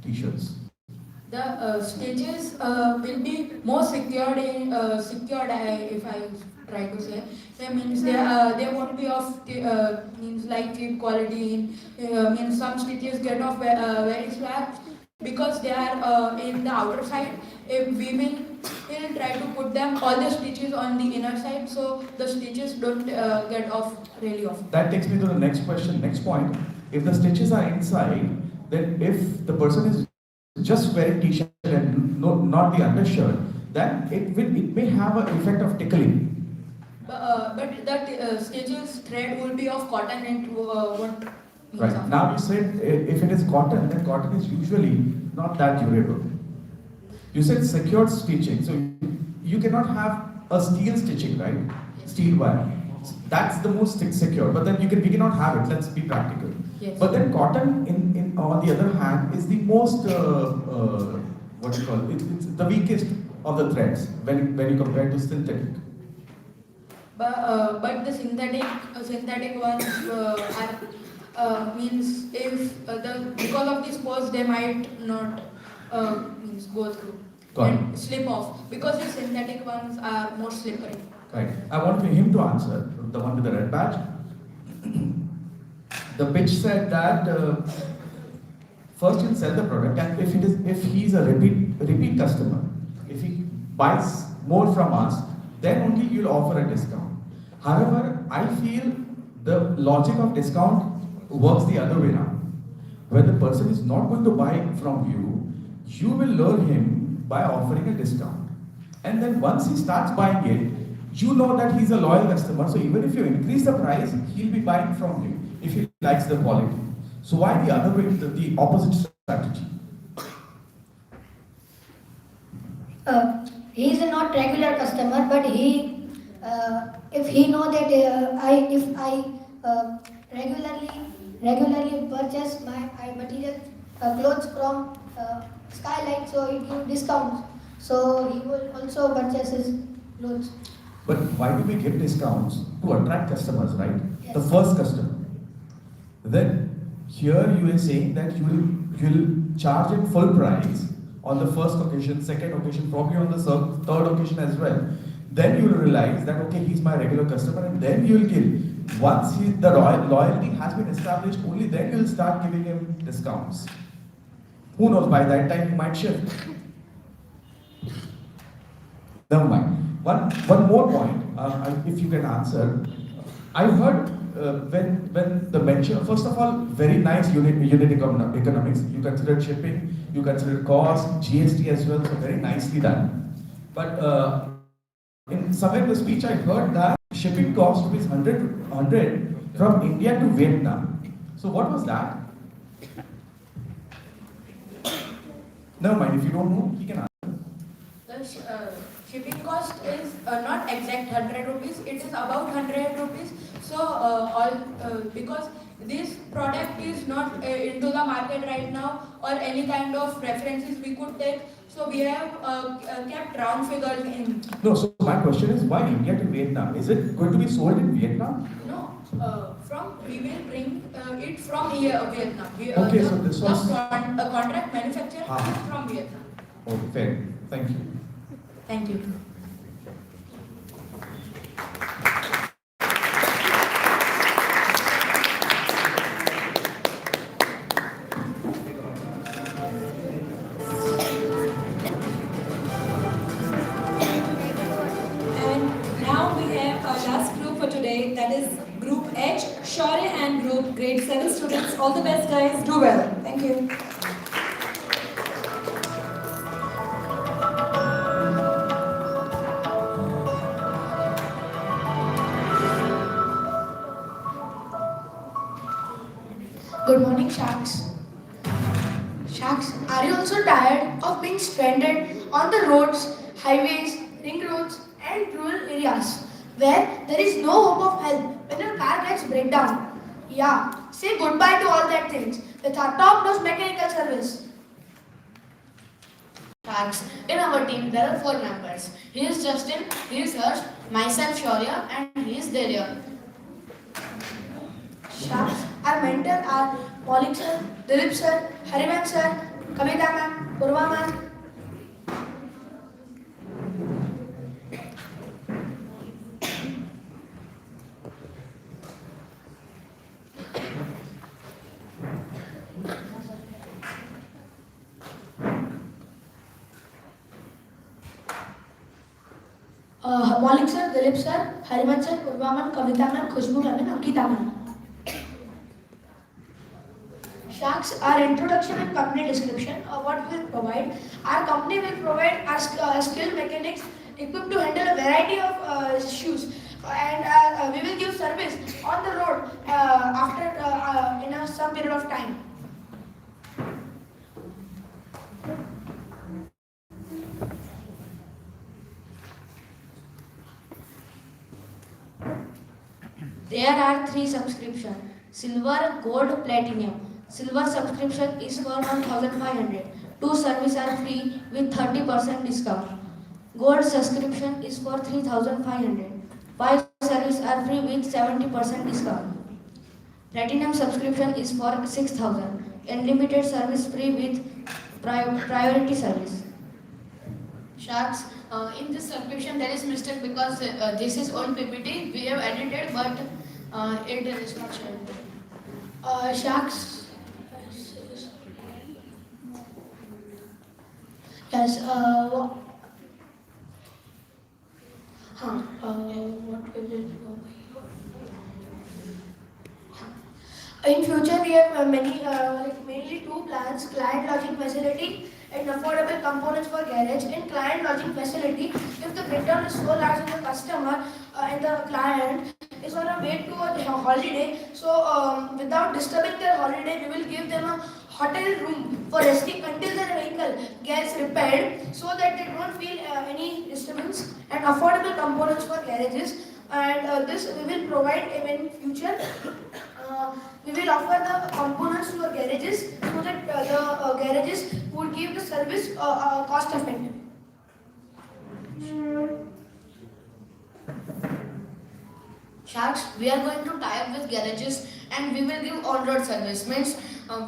t-shirts? The stitches will be more secured if I try to say. That means they won't be of the, means like cheap quality. Means some stitches get off very slack because they are in the outer side. If we will try to put them all the stitches on the inner side, so the stitches don't get off really off. That takes me to the next question, next point. If the stitches are inside, then if the person is just wearing t-shirt and not the undershirt, then it may have an effect of tickling. But that stitches thread will be of cotton and won't. Right. Now you said if it is cotton, then cotton is usually not that durable. You said secured stitching, so you cannot have a steel stitching, right? Steel wire. That's the most secure. But then we cannot have it. Let's be practical. Yes. But then cotton, on the other hand, is the most what do you call it? It's the weakest of the threads when you compare to synthetic. But the synthetic ones are means if because of this pose they might not means go through and slip off because the synthetic ones are more slippery. Right. I want him to answer, the one with the red badge. The pitch said that first you'll sell the product, and if he's a repeat customer, if he buys more from us, then only you'll offer a discount. However, I feel the logic of discount works the other way around. When the person is not going to buy from you, you will lure him by offering a discount. And then once he starts buying it, you know that he's a loyal customer, so even if you increase the price, he'll be buying from you if he likes the quality. So why the other way, the opposite strategy? He is a not regular customer, but if he know that if I regularly purchase my material clothes from Skylight, so it gives discounts. So he will also purchase his clothes. But why do we give discounts? To attract customers, right? Yes. The first customer. Then here you are saying that you'll charge him full price on the first occasion, second occasion, probably on the third occasion as well. Then you will realize that okay, he's my regular customer, and then you will give. Once the loyalty has been established, only then you will start giving him discounts. Who knows? By that time he might shift. Never mind. One more point, if you can answer. I heard when the mention, first of all, very nice unit economics. You considered shipping, you considered cost, GST as well, so very nicely done. But in somewhere in the speech, I heard that shipping cost is 100 from India to Vietnam. So what was that? Never mind, if you don't know, he can answer. The shipping cost is not exact 100 rupees, it is about 100 rupees. So because this product is not into the market right now, or any kind of references we could take, so we have kept round figures in. No, so my question is why India to Vietnam? Is it going to be sold in Vietnam? No, we will bring it from here, Vietnam. Okay, so this was a contract manufacturer from Vietnam. Oh, fair. Thank you. Thank you. And now we have our last group for today, that is Group H, Shaurya and Group, grade 7 students. All the best, guys. Do well. Thank you. Good morning, Sharks. Sharks, are you also tired of being stranded on the roads, highways, ring roads, and rural areas where there is no hope of help when your car gets break down? Yeah, say goodbye to all that things with our top-notch mechanical service. Sharks, in our team there are 4 members. He is Justin, he is Harsh, myself Shaurya, and he is Delia. Sharks, our mentors are Maulik sir, Dilip sir, Harivan sir, Kavita ma'am, Purva ma'am. Maulik sir, Dilip sir, Hariman sir, Purvaman, Kavita ma'am, Khushbu ma'am, and Ankita ma'am. Sharks, our introduction and company description, what we will provide. Our company will provide our skilled mechanics equipped to handle a variety of issues, and we will give service on the road after in some period of time. There are three subscriptions: silver, gold, platinum. Silver subscription is for 1,500. Two services are free with 30% discount. Gold subscription is for 3,500. Five services are free with 70% discount. Platinum subscription is for 6,000. Unlimited service free with priority service. Sharks, in this subscription there is mistake because this is old PPT. We have edited, but it is not shared. Sharks. Yes. What we will do? In future, we have mainly two plans: client lodging facility and affordable components for garage. In client lodging facility, if the breakdown is so large in the customer and the client is on a way to a holiday, so without disturbing their holiday, we will give them a hotel room for resting until their vehicle gets repaired, so that they don't feel any disturbance, and affordable components for garages. And this we will provide in future. We will offer the components to the garages so that the garages would give the service cost effective. Sharks, we are going to tie up with garages and we will give on-road service. Means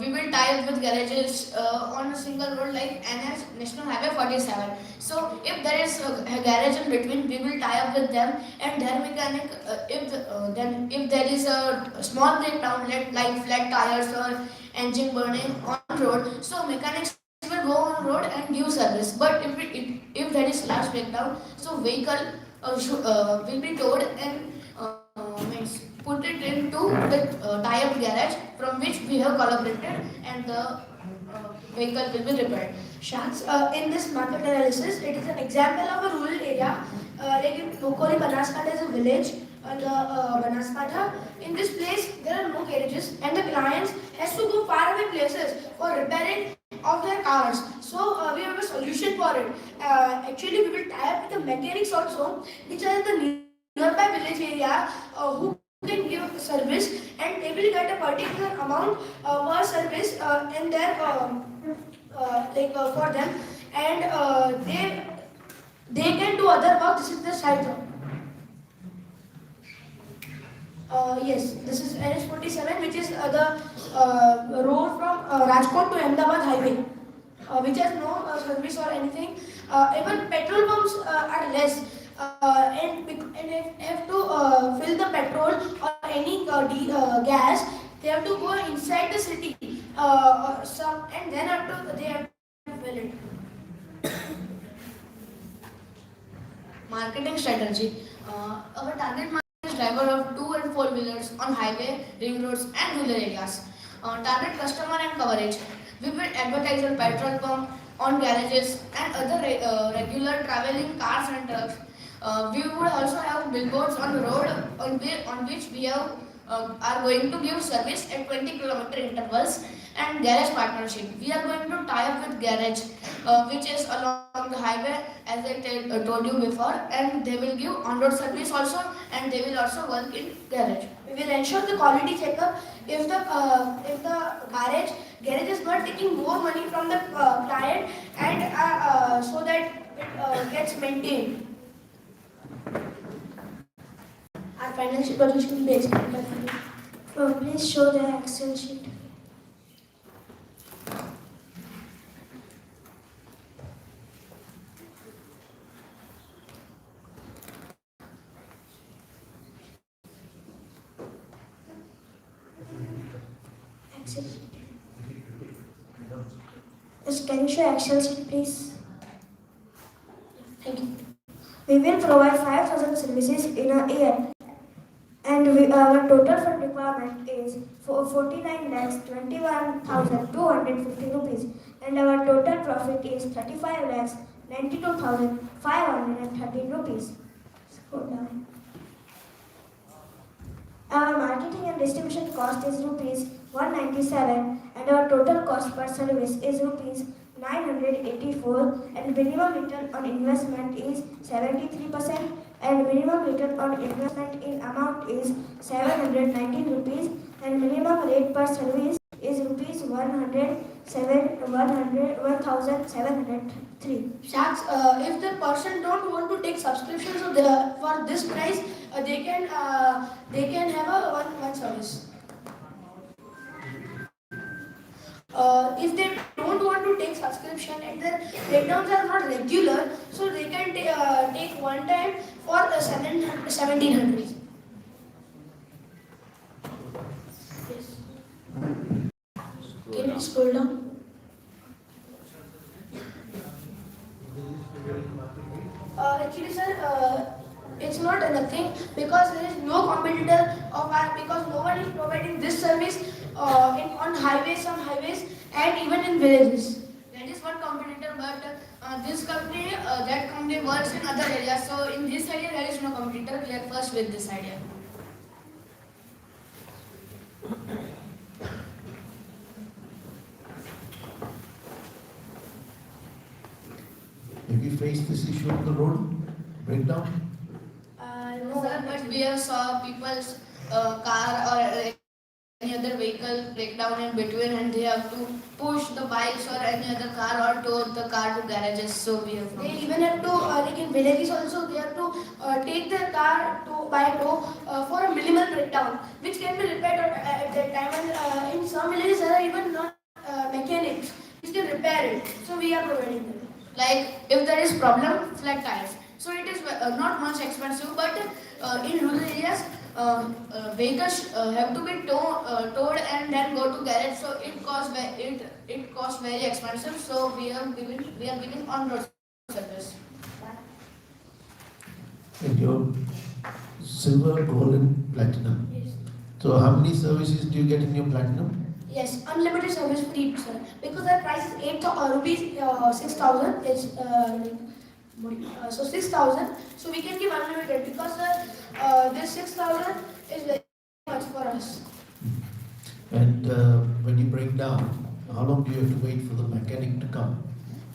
we will tie up with garages on a single road like NS National Highway 47. So if there is a garage in between, we will tie up with them and their mechanic. If there is a small breakdown like flat tires or engine burning on road, so mechanics will go on road and give service. But if there is large breakdown, so vehicle will be towed and means put it into the tie-up garage from which we have collaborated, and the vehicle will be repaired. Sharks, in this market analysis, it is an example of a rural area. Like in Mokoli, Banaskantha is a village. The Banaskantha. In this place, there are no garages, and the clients has to go far away places for repairing of their cars. So we have a solution for it. Actually, we will tie up with the mechanics also, which are in the nearby village area, who can give service, and they will get a particular amount per service in their for them, and they can do other work. This is the side job. Yes, this is NH47, which is the road from Rajkot to Ahmedabad highway, which has no service or anything. Even petrol pumps are less, and if they have to fill the petrol or any gas, they have to go inside the city, and then after they have to fill it. Marketing strategy. Our target market is driver of 2 and 4 wheelers on highway, ring roads and rural areas. Target customer and coverage. We will advertise on petrol pump, on garages and other regular traveling cars and trucks. We would also have billboards on the road on which we are going to give service at 20-kilometer intervals, and garage partnership. We are going to tie up with garage which is along the highway, as I told you before, and they will give on-road service also, and they will also work in garage. We will ensure the quality checkup. If the garage is not taking more money from the client, and so that it gets maintained. Our financial position will be explained by you. Please show the Excel sheet. Excel sheet. Yes, can you show Excel sheet, please? Thank you. We will provide 5,000 services in a year, and our total fund requirement is for 49 lakhs 21,250 rupees, and our total profit is 35 lakhs 92,513 rupees. Scroll down. Our marketing and distribution cost is rupees 197, and our total cost per service is rupees 984, and minimum return on investment is 73%, and minimum return on investment in amount is 719 rupees, and minimum rate per service is rupees 1,703. Sharks, if the person don't want to take subscription, so for this price, they can have a one service. If they don't want to take subscription and the breakdowns are not regular, so they can take one time for 1700. Yes. Can you scroll down? Actually, sir, it's not nothing because there is no competitor of ours, because no one is providing this service on highways, some highways, and even in villages. That is one competitor, but that company works in other areas. So in this area, there is no competitor. We are first with this idea. Have you faced this issue on the road? Breakdown? No, sir, but we have saw people's car or any other vehicle break down in between, and they have to push the bikes or any other car or tow the car to garages. So we have. They even have to, like in villages also, they have to take their car to by tow for a minimal breakdown, which can be repaired at that time. And in some villages, there are even not mechanics which can repair it. So we are providing them. Like if there is problem, flat tires. So it is not much expensive, but in rural areas, vehicles have to be towed and then go to garage. So it costs very expensive. So we are giving on road service. And your silver, gold, and platinum. Yes. So how many services do you get in your platinum? Yes, unlimited service free, sir. Because the price is 8 rupees, 6,000. It's so 6,000. So we can give unlimited because this 6,000 is very much for us. And when you break down, how long do you have to wait for the mechanic to come?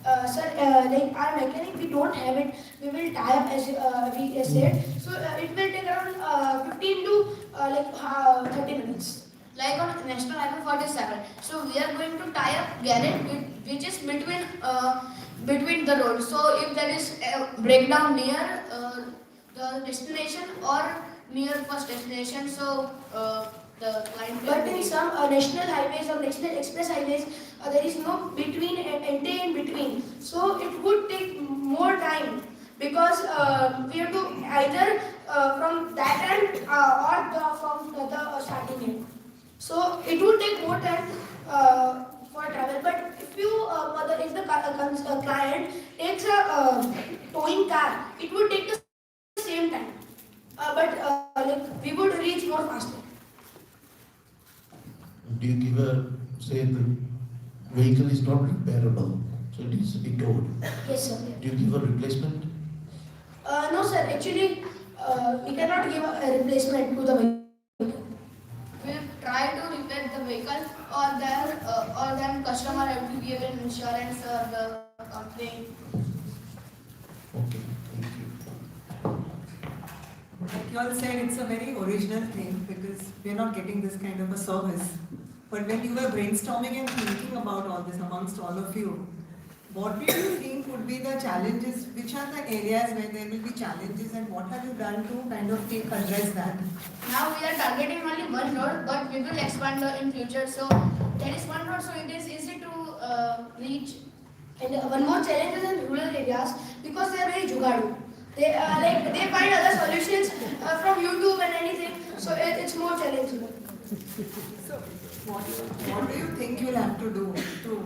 Sir, like our mechanic, we don't have it. We will tie up as we said. So it will take around 15 to 30 minutes. Like on National Highway 47. So we are going to tie up garage which is between the road. So if there is a breakdown near the destination or near first destination, so the client. But in some national highways or national express highways, there is no between entry in between. So it would take more time because we have to either from that end or from the starting end. So it would take more time for travel. But if the client takes a towing car, it would take the same time. But we would reach more faster. Do you give say the vehicle is not repairable, so it needs to be towed? Yes, sir. Do you give a replacement? No, sir. Actually, we cannot give a replacement to the vehicle. We try to repair the vehicle, or then customer have to give an insurance or the company. Okay, thank you. Like you all said, it's a very original thing because we're not getting this kind of a service. But when you were brainstorming and thinking about all this amongst all of you, what do you think would be the challenges? Which are the areas where there will be challenges, and what have you done to kind of address that? Now we are targeting only one road, but we will expand in future. So there is one road, so it is easy to reach. And one more challenge is in rural areas because they are very jugadu. They they find other solutions from YouTube and anything. So it's more challenging. So what do you think you'll have to do to,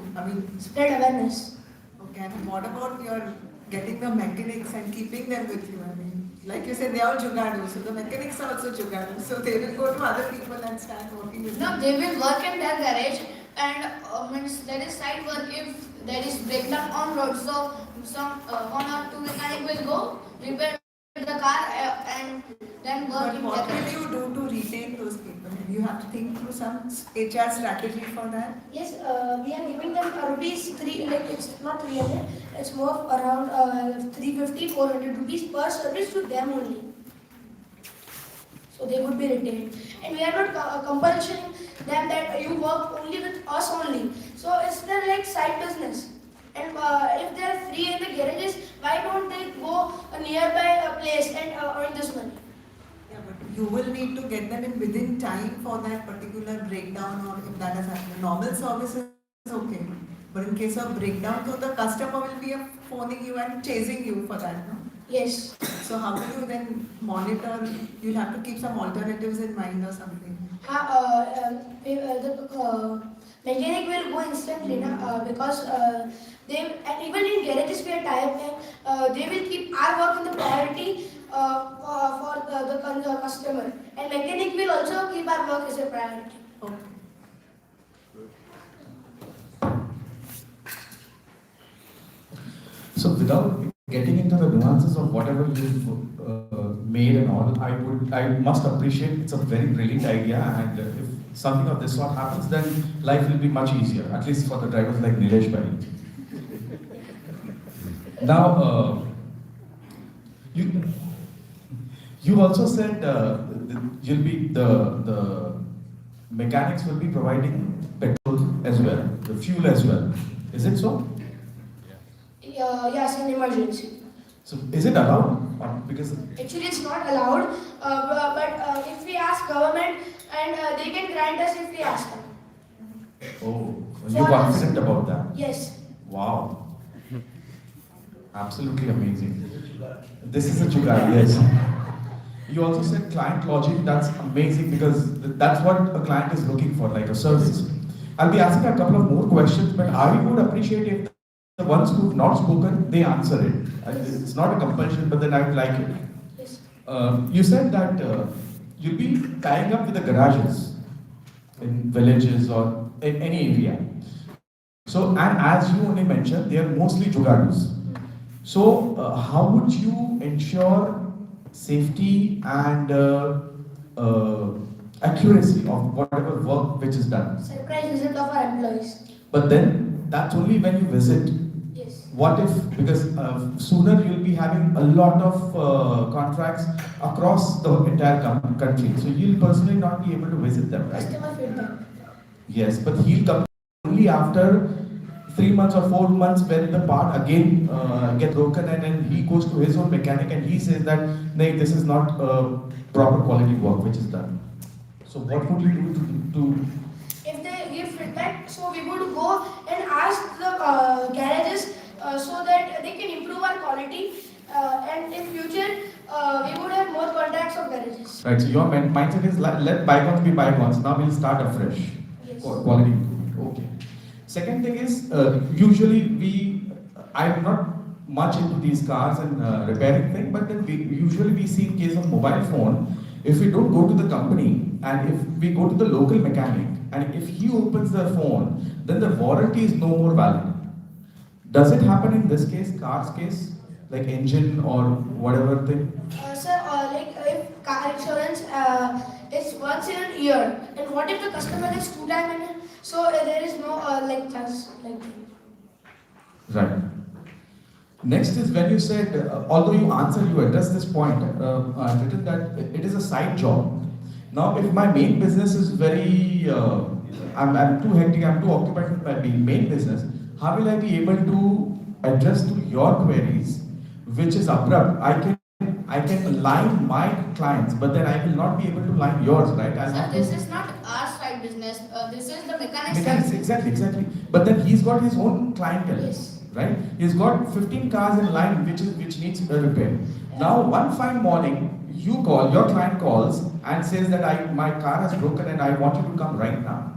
Spread awareness. okay, and what about your getting the mechanics and keeping them with you. I mean, like you said, they are jugadu, so the mechanics are also jugadu. So they will go to other people and start working with No, them. they will work in their garage and means there is side work if there is breakdown on road. So some one or two mechanic will go repair the car and then work But in what their will garage. you do to retain those people? You have to think through some HR strategy for that. Yes, we are giving them rupees 3, like it's not 300, it's more around 350, 400 rupees per service to them only. So they would be retained. And we are not compulsioning them that you work only with us only. So it's their like side business. And if they are free in the garages, why don't they go a nearby place and earn this money? Yeah, but you will need to get them in within time for that particular breakdown, or if that has happened. Normal service is okay. But in case of breakdown, so the customer will be phoning you and chasing you for that, no? Yes. So how will you then monitor? You'll have to keep some alternatives in mind or something. The mechanic will go instantly because they, and even in garages we are tied and they will keep our work in the priority for the customer, and mechanic will also keep our work as a priority. Okay. So without getting into the nuances of whatever you've made and all, I must appreciate it's a very brilliant idea, and if something of this sort happens, then life will be much easier, at least for the drivers like Nilesh Bhai. Now, you also said you'll be the mechanics will be providing petrol as well, the fuel as well. Is it so? Yes, in emergency. So is it allowed? Because Actually, it's not allowed, but if we ask government, and they can grant us if we ask them. oh, you're confident about that? Yes. Wow. Absolutely amazing. This is a jugaad, yes. You also said client logic, that's amazing because that's what a client is looking for, like a service. I'll be asking a couple of more questions, but I would appreciate if the ones who've not spoken, they answer it. It's not a compulsion, but then I would like it. Yes. You said that you'll be tying up with the garages in villages or in any area. So, and as you only mentioned, they are mostly jugadus. So, how would you ensure safety and accuracy of whatever work which is done? Surprise visit of our employees. But then, that's only when you visit. Yes. What if, because sooner you'll be having a lot of contracts across the entire country, so you'll personally not be able to visit them, right? Customer feedback. Yes, but he'll come only after 3 months or 4 months when the part again gets broken, and then he goes to his own mechanic and he says that, "No, this is not proper quality work which is done." So what would you do to If they give feedback, so we would go and ask the garages so that they can improve our quality, and in future we would have more contacts of garages. Right, so your mindset is let bygones be bygones. Now we'll start afresh. Yes. Quality improvement. Okay. Second thing is usually I'm not much into these cars and repairing thing, but then we see in case of mobile phone, if we don't go to the company and if we go to the local mechanic and if he opens the phone, then the warranty is no more valid. Does it happen in this case, car's case, like engine or whatever thing? Sir, if car insurance is once in a year, and what if the customer gets 2 times in it? So there is no chance like that. Right. Next is when you said, although you addressed this point, I've written that it is a side job. Now, if my main business is very, I'm too hectic, I'm too occupied with my main business, how will I be able to address to your queries, which is abrupt? I can line my clients, but then I will not be able to line yours, right? Sir, this is not our side business. This is the mechanic's Mechanics, exactly. But then he's got his own clientele, Yes. right? He's got 15 cars in line which needs a repair. Now, one fine morning, your client calls and says that my car has broken and I want you to come right now.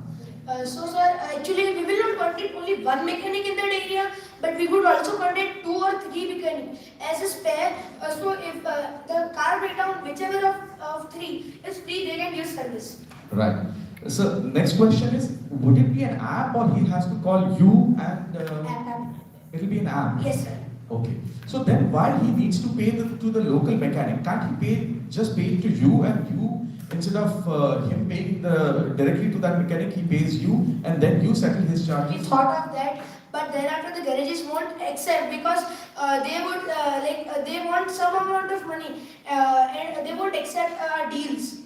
So sir, actually we will not contact only one mechanic in that area, but we would also contact 2 or 3 mechanics as a spare. So if the car breakdown, whichever of 3 is free, they can give service. Right. So next question is, would it be an app or he has to call you and App. it'll be an app? Yes, sir. Okay. So then why he needs to pay to the local mechanic? Can't he just pay it to you, and you, instead of him paying directly to that mechanic, he pays you and then you settle his We charges? thought of that, but then after the garages won't accept because they would they want some amount of money and they won't accept deals.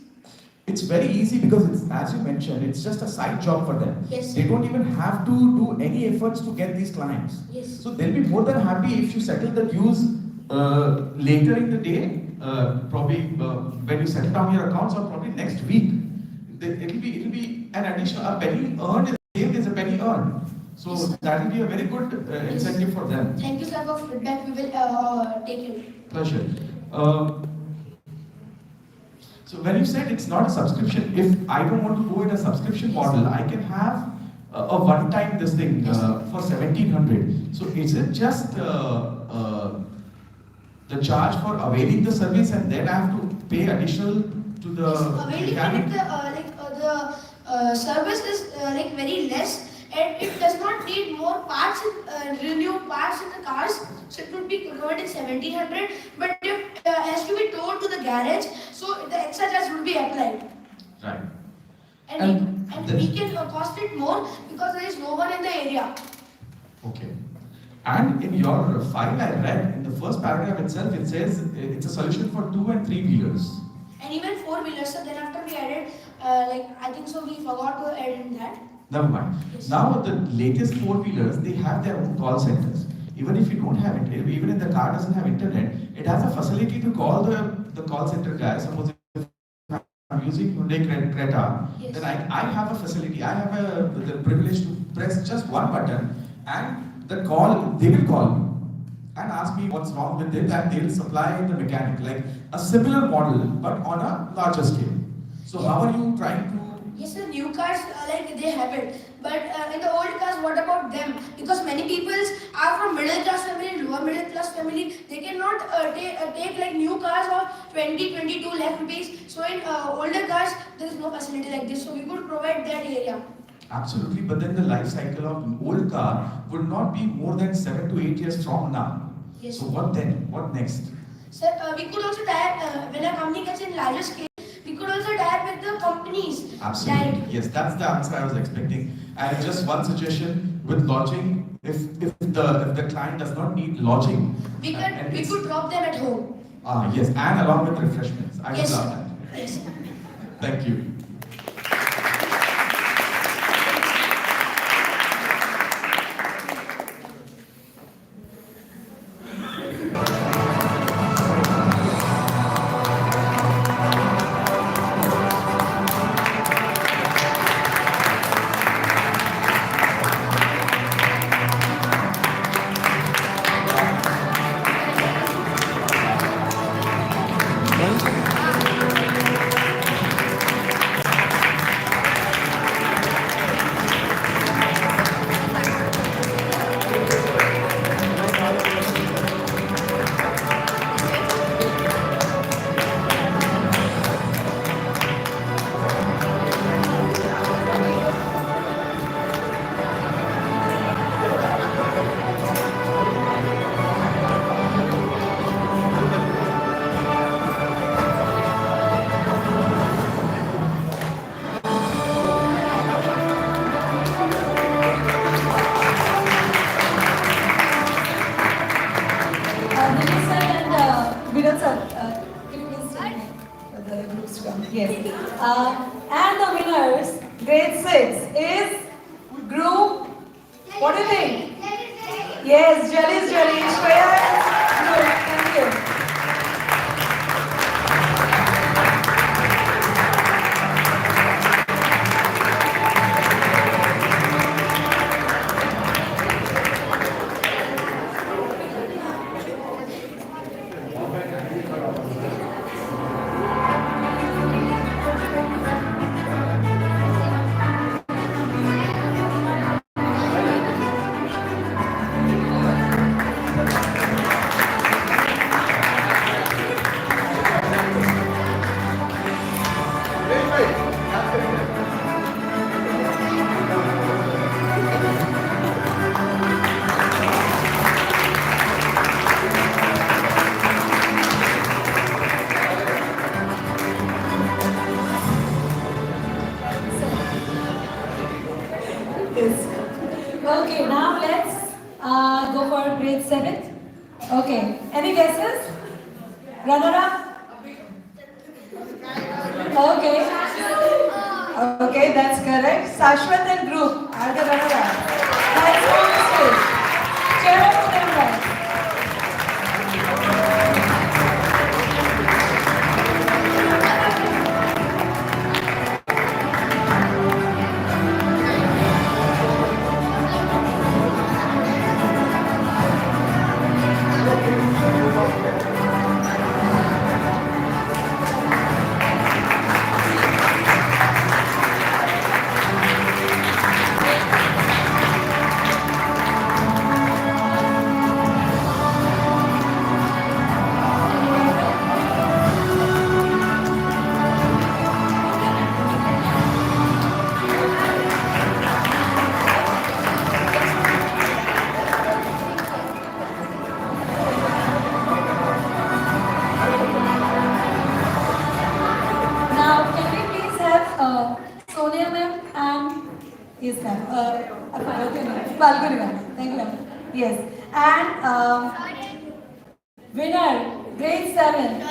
It's very easy because it's, as you mentioned, it's just a side job for them. Yes. They don't even have to do any efforts to get these clients. Yes. So they'll be more than happy if you settle the dues later in the day, probably when you settle down your accounts, or probably next week. It'll be an additional, a penny earned is saved is a penny earned. So that will be a very good incentive for them. Thank you, sir, for feedback. We will take it. Pleasure. So when you said it's not a subscription, if I don't want to go in a subscription model, I can have a one-time this thing for 1,700. So is it just the charge for availing the service, and then I have to pay additional to the mechanic? The service is like very less, and it does not need more parts, renew parts in the cars. So it would be covered in 1,700. But if has to be towed to the garage, so the extra charge would be applied. Right. And we can cost it more because there is no one in the area. Okay. And in your file I read, in the first paragraph itself, it says it's a solution for 2 and 3 wheelers. And even 4-wheelers. So then after we added, I think so we forgot to add in that. Never mind. Yes. Now the latest 4-wheelers, they have their own call centers. Even if you don't have it, even if the car doesn't have internet, it has a facility to call the call center guy. Suppose if I'm using Hyundai Creta, Yes. then I have a facility. I have the privilege to press just one button, and they will call me and ask me what's wrong with it, and they will supply the mechanic, like a similar model but on a larger scale. So how are you trying to? Yes, sir, new cars, they have it. But in the old cars, what about them? Because many people are from middle class family, lower middle class family. They cannot take like new cars of 22 lakh rupees. So in older cars, there is no facility like this. So we could provide that area. Absolutely, but then the life cycle of an old car would not be more than 7 to 8 years from now. Yes. So what then? What next? Sir, we could also tie when a company gets in larger scale, we could also tie with the companies. Absolutely. Directly. Yes, that's the answer I was expecting. And just one suggestion with lodging, if the client does not need lodging, We could drop them at home. yes, and along with refreshments. I would Yes, love sir. that. Yes. Thank you. Yes. And the winners, grade 6, is group, what do you think? Yes, Jelly's Jelly, Shreya group. Thank you. Okay, any guesses? Runner-up? Okay. Okay, that's correct. Sashwat and group are the runner-up. Let's go on stage. Cheer up for them, guys. Now, can we please have Sonia ma'am and yes ma'am, Falguni ma'am. Thank you ma'am. Yes, and winner, grade 7. Yes,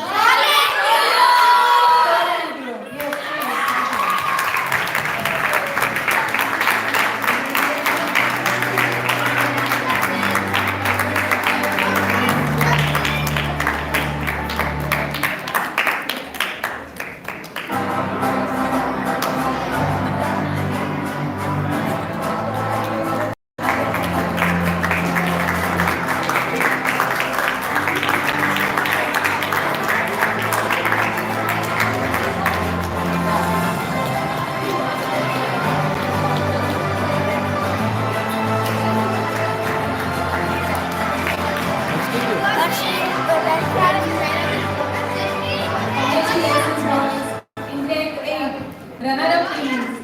Congratulations, boys. In grade 8, runner-up teams,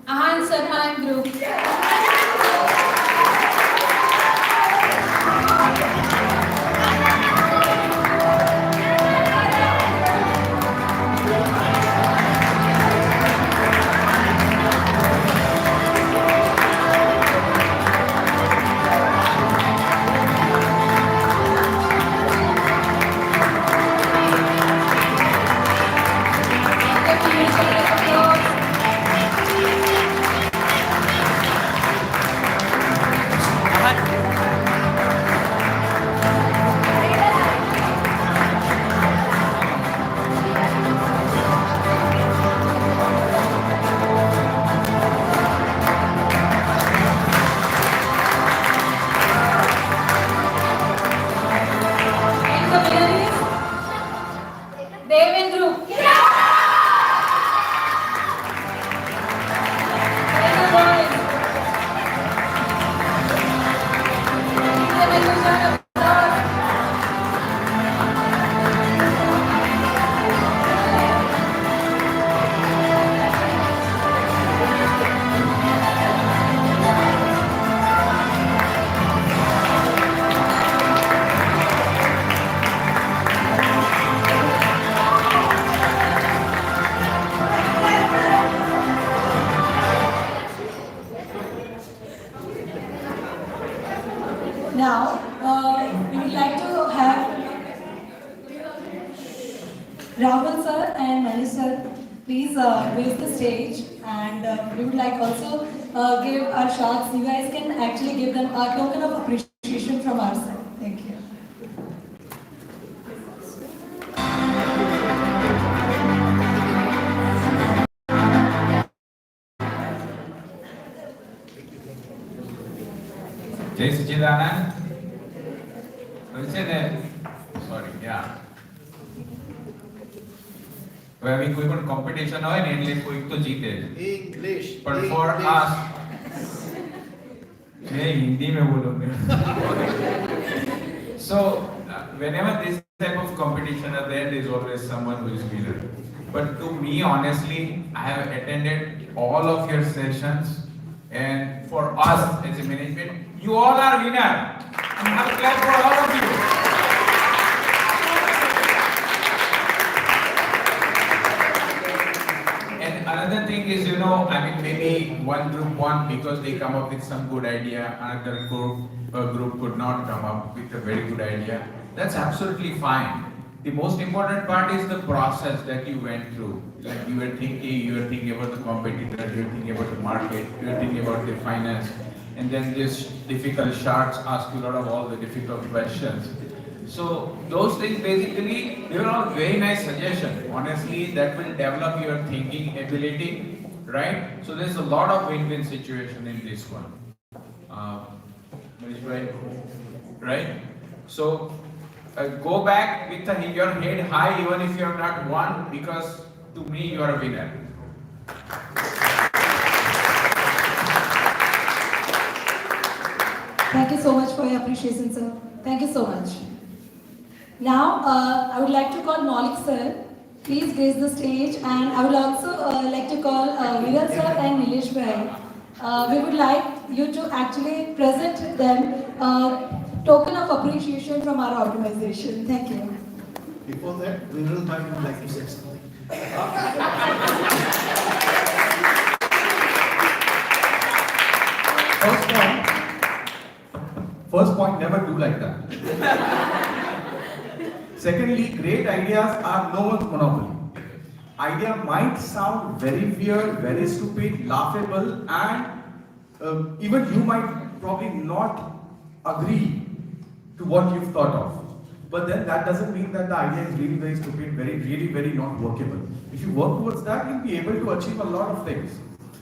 Ahan Sharma and group. And the winner is Dev and group. And the boys. Give them a huge round of applause. Now, we would like to have Rahul sir and Manish sir please grace the stage, and we would like also give our shots. You guys can actually give them a token of appreciation from our side. Thank you. Jai Sachidanand. Sorry, yeah. Where we कोई पण competition होय ने એટલે કોઈ તો જીતે English. but for us मैं हिंदी में बोलूँगा so whenever this type of competition are there is always someone who is winner but to me honestly I have attended all of your sessions and for us as a management you all are winner and have a clap for all of you. And another thing is, I mean, maybe one group won because they come up with some good idea, another group could not come up with a very good idea. that's absolutely fine. The most important part is the process that you went through. Like you were thinking about the competitor, you were thinking about the market, you were thinking about the finance, and then this difficult sharks ask you a lot of all the difficult questions. So those things basically, they were all very nice suggestions. Honestly, that will develop your thinking ability, right? So there's a lot of win-win situation in this one. Uh, right? Right? So go back with your head high even if you're not one, because to me you are a winner. Thank you so much for your appreciation, sir. Thank you so much. Now, I would like to call Maulik sir. Please grace the stage, and I would also like to call Viral sir and Nilesh bhai. We would like you to actually present them a token of appreciation from our organization. Thank you. Before that, Viral might would like to say something. First point, never do like that. Secondly, great ideas are no one's monopoly. Idea might sound very weird, very stupid, laughable, and even you might probably not agree to what you've thought of. But then that doesn't mean that the idea is really very stupid, very not workable. If you work towards that, you'll be able to achieve a lot of things.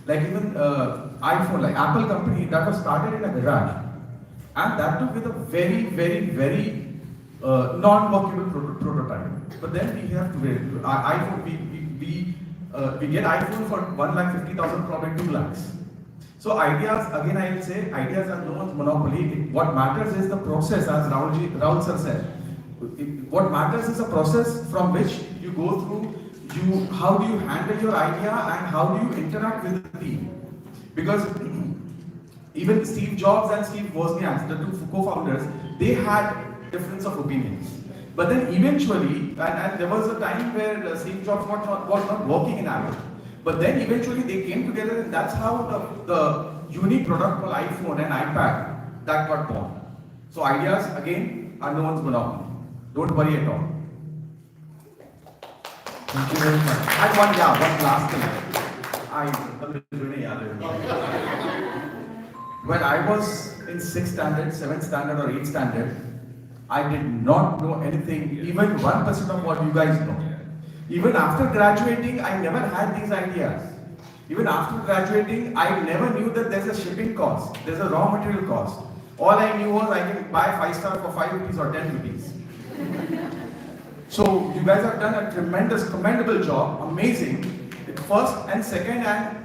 Like even iPhone, like Apple company, that was started in a garage. And that too with a very non-workable prototype. But then we have to iPhone, we get iPhone for 1,50,000, probably 2 lakhs. So ideas, again I will say, ideas are no one's monopoly. What matters is the process, as Rahul sir said. What matters is the process from which you go through, how do you handle your idea and how do you interact with the team. Because even Steve Jobs and Steve Wozniak, the two co-founders, they had difference of opinions. But then eventually, and there was a time where Steve Jobs was not working in Apple. But then eventually they came together, and that's how the unique product called iPhone and iPad that got born. So ideas, again, are no one's monopoly. Don't worry at all. Thank you very much. And one last thing. When I was in 6th standard, 7th standard or 8th standard, I did not know anything, even 1% of what you guys know. Even after graduating, I never had these ideas. Even after graduating, I never knew that there's a shipping cost, there's a raw material cost. All I knew was I can buy 5-star for 5 rupees or 10 rupees. So you guys have done a tremendous, commendable job, amazing. First and second, and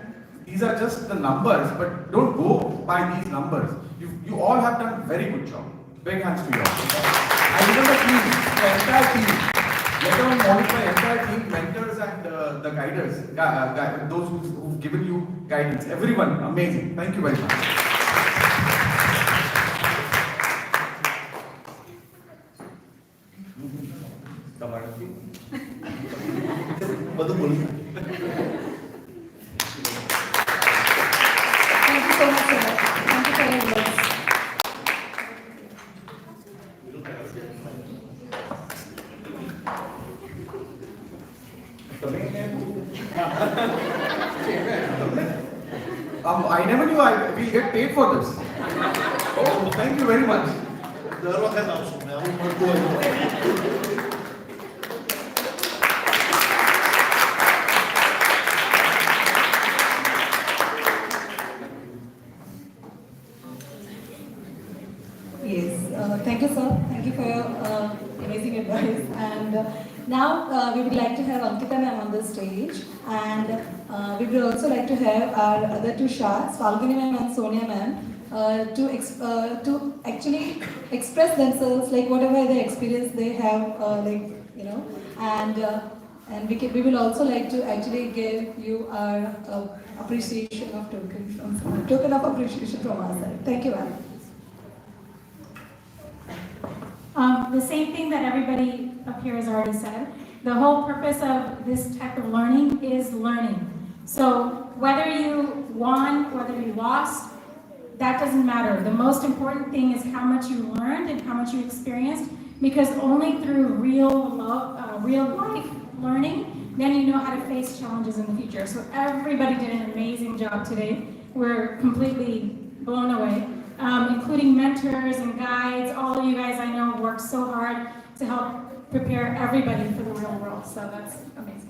these are just the numbers, but don't go by these numbers. You all have done a very good job. Big hands to you all. I remember the entire team, let alone modify entire team, mentors and the guiders, those who've given you guidance. Everyone, amazing. Thank you very much. બધું બોલી Thank you so much, sir. Thank you for your words. I never knew we'll get paid for this. Oh, thank you very much. દર વખત આવશું ને આવું મળતું હોય Yes, thank you, sir. Thank you for your amazing advice. And now we would like to have Ankita ma'am on the stage, and we would also like to have our other two sharks, Falguni ma'am and Sonia ma'am, to actually express themselves, like whatever the experience they have, and we will also like to actually give you our appreciation of token of appreciation from our side. Thank you, ma'am. The same thing that everybody up here has already said. The whole purpose of this type of learning is learning. So whether you won, whether you lost, that doesn't matter. The most important thing is how much you learned and how much you experienced, because only through real life learning, then you know how to face challenges in the future. So everybody did an amazing job today. We're completely blown away, including mentors and guides. All of you guys I know worked so hard to help prepare everybody for the real world. So that's amazing.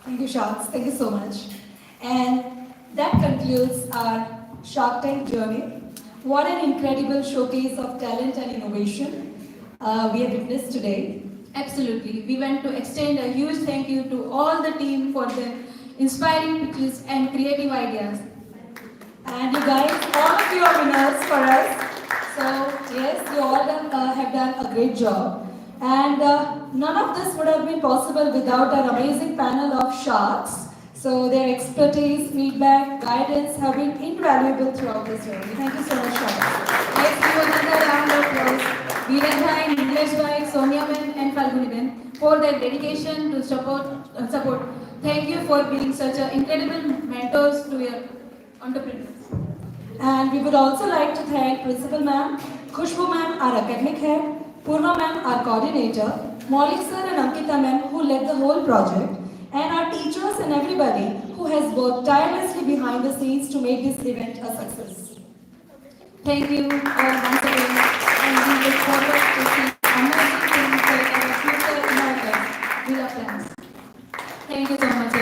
Thank you, Sharks. Thank you so much. And that concludes our Shark Tank journey. What an incredible showcase of talent and innovation we have witnessed today. Absolutely. We want to extend a huge thank you to all the team for their inspiring pitches and creative ideas. And you guys, all of you are winners for us. So yes, you all have done a great job. And none of this would have been possible without our amazing panel of sharks. So their expertise, feedback, guidance have been invaluable throughout this journey. Thank you so much, sharks. Let's give another round of applause. Viren bhai, Nilesh bhai, Sonia ben and Falguni ben for their dedication to support. Thank you for being such an incredible mentors to your entrepreneurs. And we would also like to thank Principal Ma'am, Khushbu Ma'am, our academic head, Purna Ma'am, our coordinator, Maulik Sir and Ankita Ma'am, who led the whole project, and our teachers and everybody who has worked tirelessly behind the scenes to make this event a success. Thank you all once again, and we look forward to seeing amazing things that our future Americans will have plans. Thank you so much.